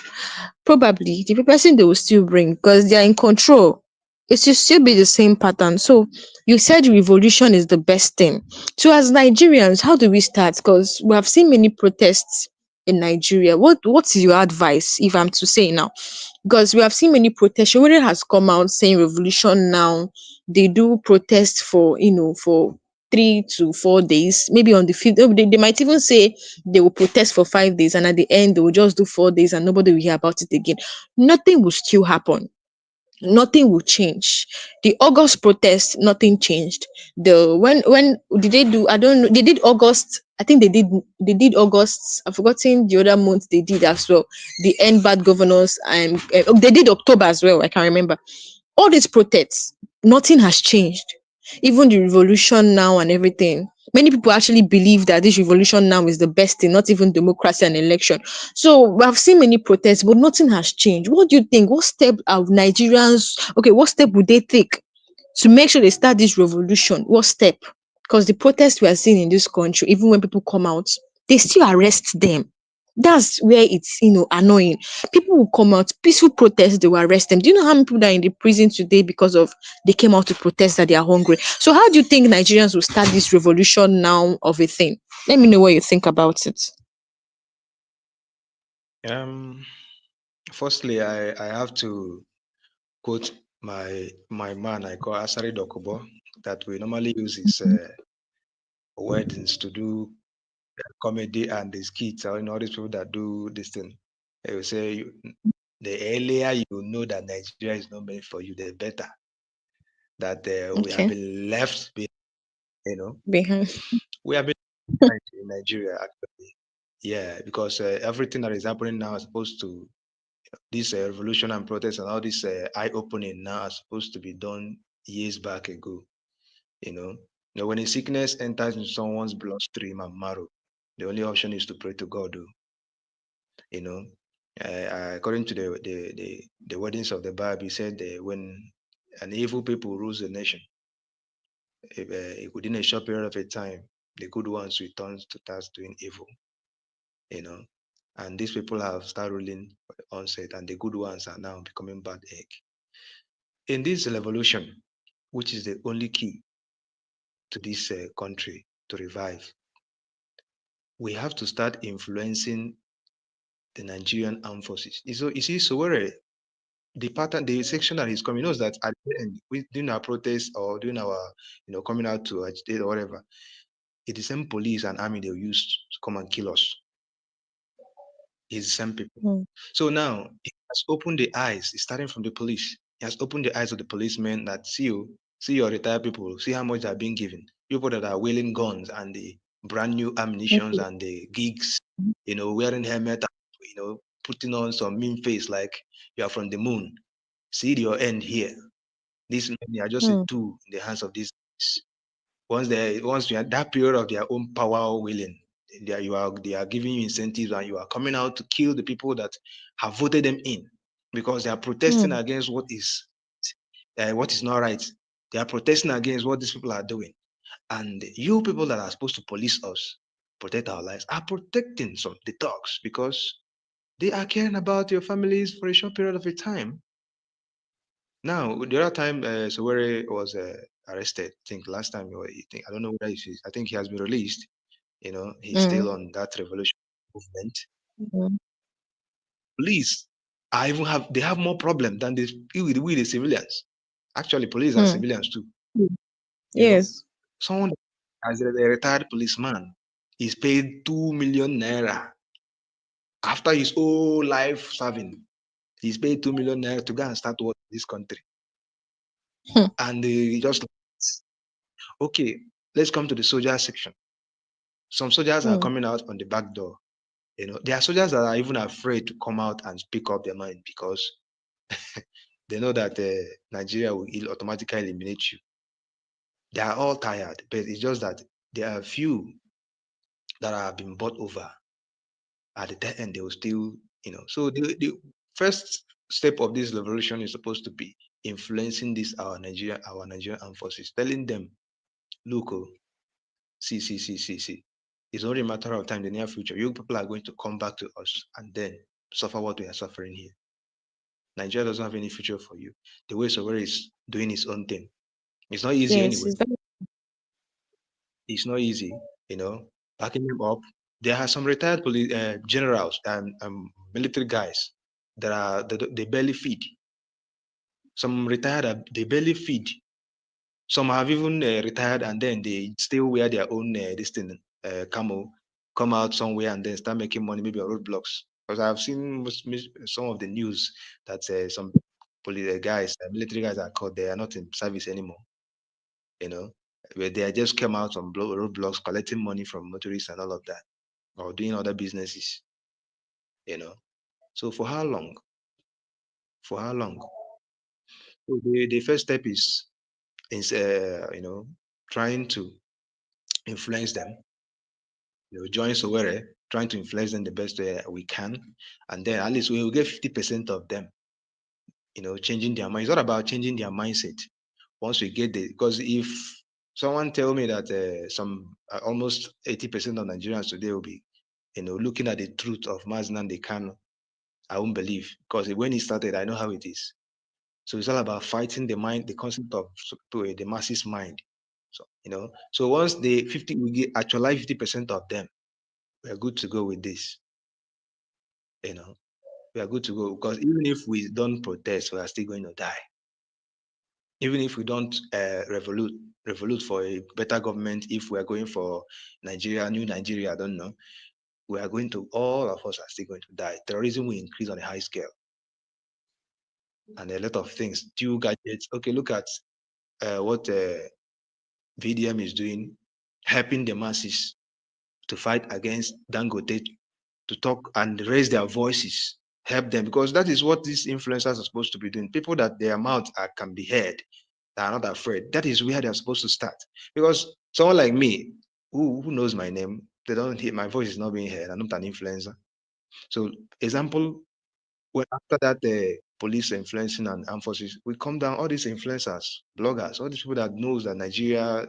probably the person they will still bring, because they are in control, it should still be the same pattern. So you said revolution is the best thing. So as Nigerians, how do we start? Because we have seen many protests in Nigeria. What is your advice, if I'm to say now? Because we have seen many protests. When it has come out saying revolution now, they do protest for for 3 to 4 days. Maybe on the fifth, they might even say they will protest for 5 days, and at the end they will just do 4 days and nobody will hear about it again. Nothing will still happen, nothing will change. The August protest, nothing changed. The when did they do? I don't know. They did August. I think they did August. I've forgotten the other month they did as well. The end bad governors, and they did October as well. I can remember. All these protests, nothing has changed. Even the revolution now and everything. Many people actually believe that this revolution now is the best thing, not even democracy and election. So I've seen many protests, but nothing has changed. What do you think? What step are Nigerians, okay, what step would they take to make sure they start this revolution? What step? Because the protests we are seeing in this country, even when people come out, they still arrest them. That's where it's annoying. People will come out, peaceful protest, they will arrest them. Do you know how many people are in the prison today because of they came out to protest that they are hungry? So how do you think Nigerians will start this revolution now of a thing? Let me know what you think about it. Um, Firstly, I have to quote my man I call Asari Dokubo, that we normally use his weddings to do comedy and the skits, or all these people that do this thing. They will say, the earlier you know that Nigeria is not meant for you, the better. That we have Okay. been left behind, you know. Behind. We have been behind in Nigeria, actually. Yeah, because everything that is happening now is supposed to, this revolution and protest and all this eye-opening now are supposed to be done years back ago. You know, when a sickness enters in someone's bloodstream and marrow, the only option is to pray to God. You know, according to the wordings of the Bible, he said when an evil people rules the nation, within a short period of a time, the good ones return to task doing evil. You know, and these people have started ruling for the onset, and the good ones are now becoming bad egg. In this revolution, which is the only key to this country to revive, we have to start influencing the Nigerian armed forces. So you see, so where the pattern, the section that is coming knows that at the end, we during our protest or during our, coming out to agitate or whatever, it's the same police and army they'll use to come and kill us. It's the same people. Hmm. So now it has opened the eyes. It's starting from the police. It has opened the eyes of the policemen that see your retired people, see how much they are being given. People that are wielding guns and the brand new ammunitions and the gigs, wearing helmet, putting on some mean face like you are from the moon. See your end here. These men are just a Hmm. tool in the hands of these guys. Once you are that period of their own power willing, they are giving you incentives and you are coming out to kill the people that have voted them in because they are protesting Hmm. against what is not right. They are protesting against what these people are doing. And you people that are supposed to police us, protect our lives, are protecting some the thugs because They are caring about your families for a short period of a time. Now, the other time, Sowore was arrested. I think last time, I don't know whether he's, I think he has been released. He's still Mm, on that revolution movement. mm, Police, I even they have more problem than we the civilians. Actually, police are mm, civilians too. mm. You know, Yes. someone as a retired policeman is paid 2 million naira after his whole life serving. He's paid 2 million naira to go and start work in this country, Hmm, and they just okay. Let's come to the soldier section. Some soldiers are hmm, coming out on the back door. There are soldiers that are even afraid to come out and speak up their mind because they know that Nigeria will automatically eliminate you. They are all tired, but it's just that there are a few that have been bought over. At the end, they will still, So the first step of this revolution is supposed to be influencing our Nigerian armed forces, telling them, look, oh, see. It's only a matter of time in the near future. You people are going to come back to us and then suffer what we are suffering here. Nigeria doesn't have any future for you. The way Sowore is doing his own thing. It's not easy yes, anyway. it's very. It's not easy, backing them up. There are some retired police generals and military guys they barely feed. Some retired, they barely feed. Some have even retired and then they still wear their own this thing, camo, come out somewhere and then start making money, maybe on roadblocks. Because I've seen some of the news that some police guys, military guys are caught. They are not in service anymore. You know, where they just came out on roadblocks, collecting money from motorists and all of that, or doing other businesses. You know, so for how long? For how long? So the first step is trying to influence them. Join Sowere, trying to influence them the best way we can, and then at least we will get 50% of them. Changing their mind. It's not about changing their mindset. Once we get there, because if someone tell me that some almost 80% of Nigerians today will be, looking at the truth of Maznan Kanu, I won't believe because when he started, I know how it is. So it's all about fighting the mind, the concept of the masses mind. So once we get actualize 50% of them, we're good to go with this. You know, we are good to go because even if we don't protest, we are still going to die. Even if we don't revolute for a better government, if we are going for Nigeria, new Nigeria, I don't know, we are going to, all of us are still going to die. Terrorism will increase on a high scale and a lot of things. New gadgets. Okay, look at what VDM is doing, helping the masses to fight against Dangote, to talk and raise their voices, help them, because that is what these influencers are supposed to be doing. People that their mouth can be heard, they are not afraid. That is where they are supposed to start. Because someone like me, who knows my name, they don't hear my voice is not being heard. I'm not an influencer. So, example, when after that the police influencing and armed forces, we come down all these influencers, bloggers, all these people that knows that Nigeria,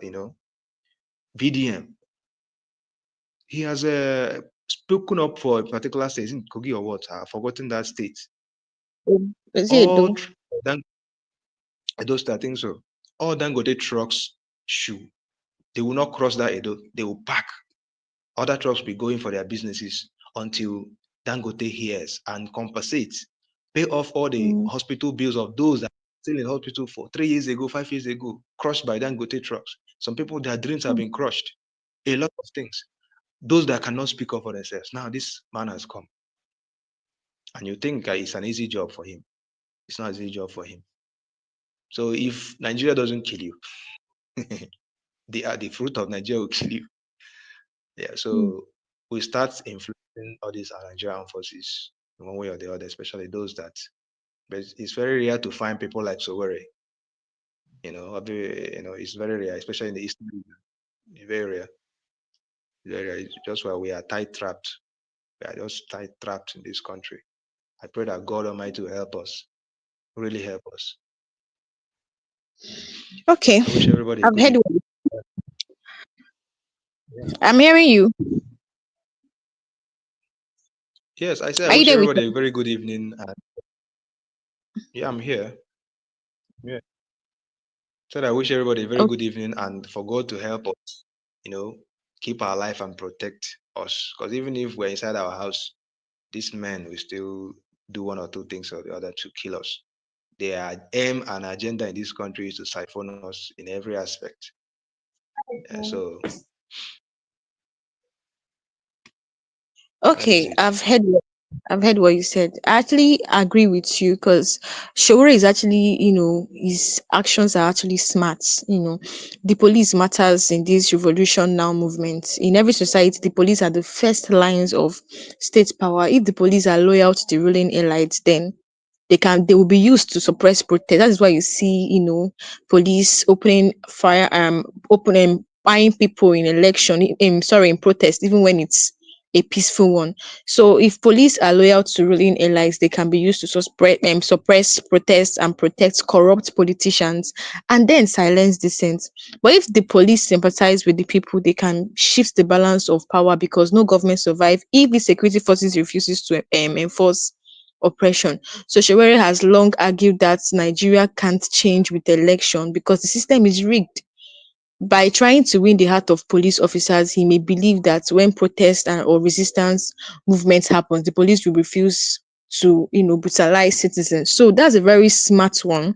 VDM, he has spoken up for a particular state, in Kogi or what? I've forgotten that state. Is it All though? those I think so. All Dangote trucks shoe. They will not cross that Edo. They will park. Other trucks will be going for their businesses until Dangote hears and compensates, pay off all the Mm, hospital bills of those that are still in hospital for 3 years ago, 5 years ago, crushed by Dangote trucks. Some people, their dreams have mm, been crushed. A lot of things. Those that cannot speak up for themselves. Now this man has come. And you think it's an easy job for him. It's not an easy job for him. So if Nigeria doesn't kill you, the fruit of Nigeria will kill you. Yeah. mm. So we start influencing all these Nigerian forces in one way or the other, especially those that. But it's very rare to find people like Sowore. It's very rare, especially in the eastern region. It's very rare. Very rare. It's just why we are tight trapped. We are just tight trapped in this country. I pray that God Almighty will help us, really help us. Okay, I wish everybody a I've good heard. evening. Yeah. I'm hearing you. Yes, I said I Are you wish there with everybody a me? very good evening. And yeah, I'm here. Yeah. Said I wish everybody a very Oh, good evening and for God to help us, you know, keep our life and protect us. Because even if we're inside our house, these men will still do one or two things or the other to kill us. Their aim and agenda in this country is to siphon us in every aspect. So that is okay, it. I've heard what you said. I actually agree with you because Shore is actually, his actions are actually smart. The police matters in this revolution now movement. In every society, the police are the first lines of state power. If the police are loyal to the ruling elites, then they will be used to suppress protest. That is why you see, police opening fire, opening buying people in election, in protest, even when it's a peaceful one. So if police are loyal to ruling allies, they can be used to suppress protests and protect corrupt politicians and then silence dissent. But if the police sympathize with the people, they can shift the balance of power because no government survive if the security forces refuses to enforce oppression. So Shewere has long argued that Nigeria can't change with election because the system is rigged. By trying to win the heart of police officers, he may believe that when protest or resistance movements happen, the police will refuse to, brutalize citizens. So that's a very smart one.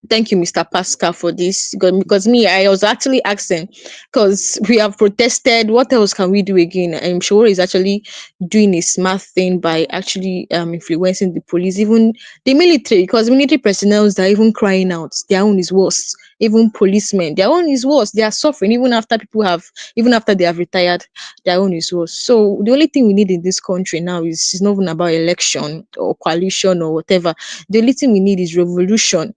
Thank you, Mr. Pascal, for this. Because me, I was actually asking, because we have protested. What else can we do again? I'm sure is actually doing a smart thing by actually influencing the police, even the military, because military personnel are even crying out. Their own is worse. Even policemen, their own is worse. They are suffering even after they have retired, their own is worse. So the only thing we need in this country now is not even about election or coalition or whatever. The only thing we need is revolution.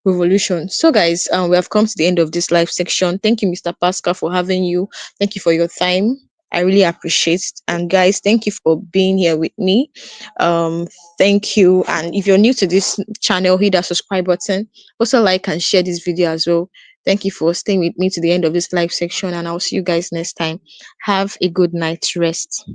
So, guys, we have come to the end of this live section. Thank you, Mr. Pascal, for having you. Thank you for your time. I really appreciate it. And guys, thank you for being here with me. Um, Thank you. And if you're new to this channel, hit that subscribe button. Also, like and share this video as well. Thank you for staying with me to the end of this live section, and I'll see you guys next time. Have a good night's rest.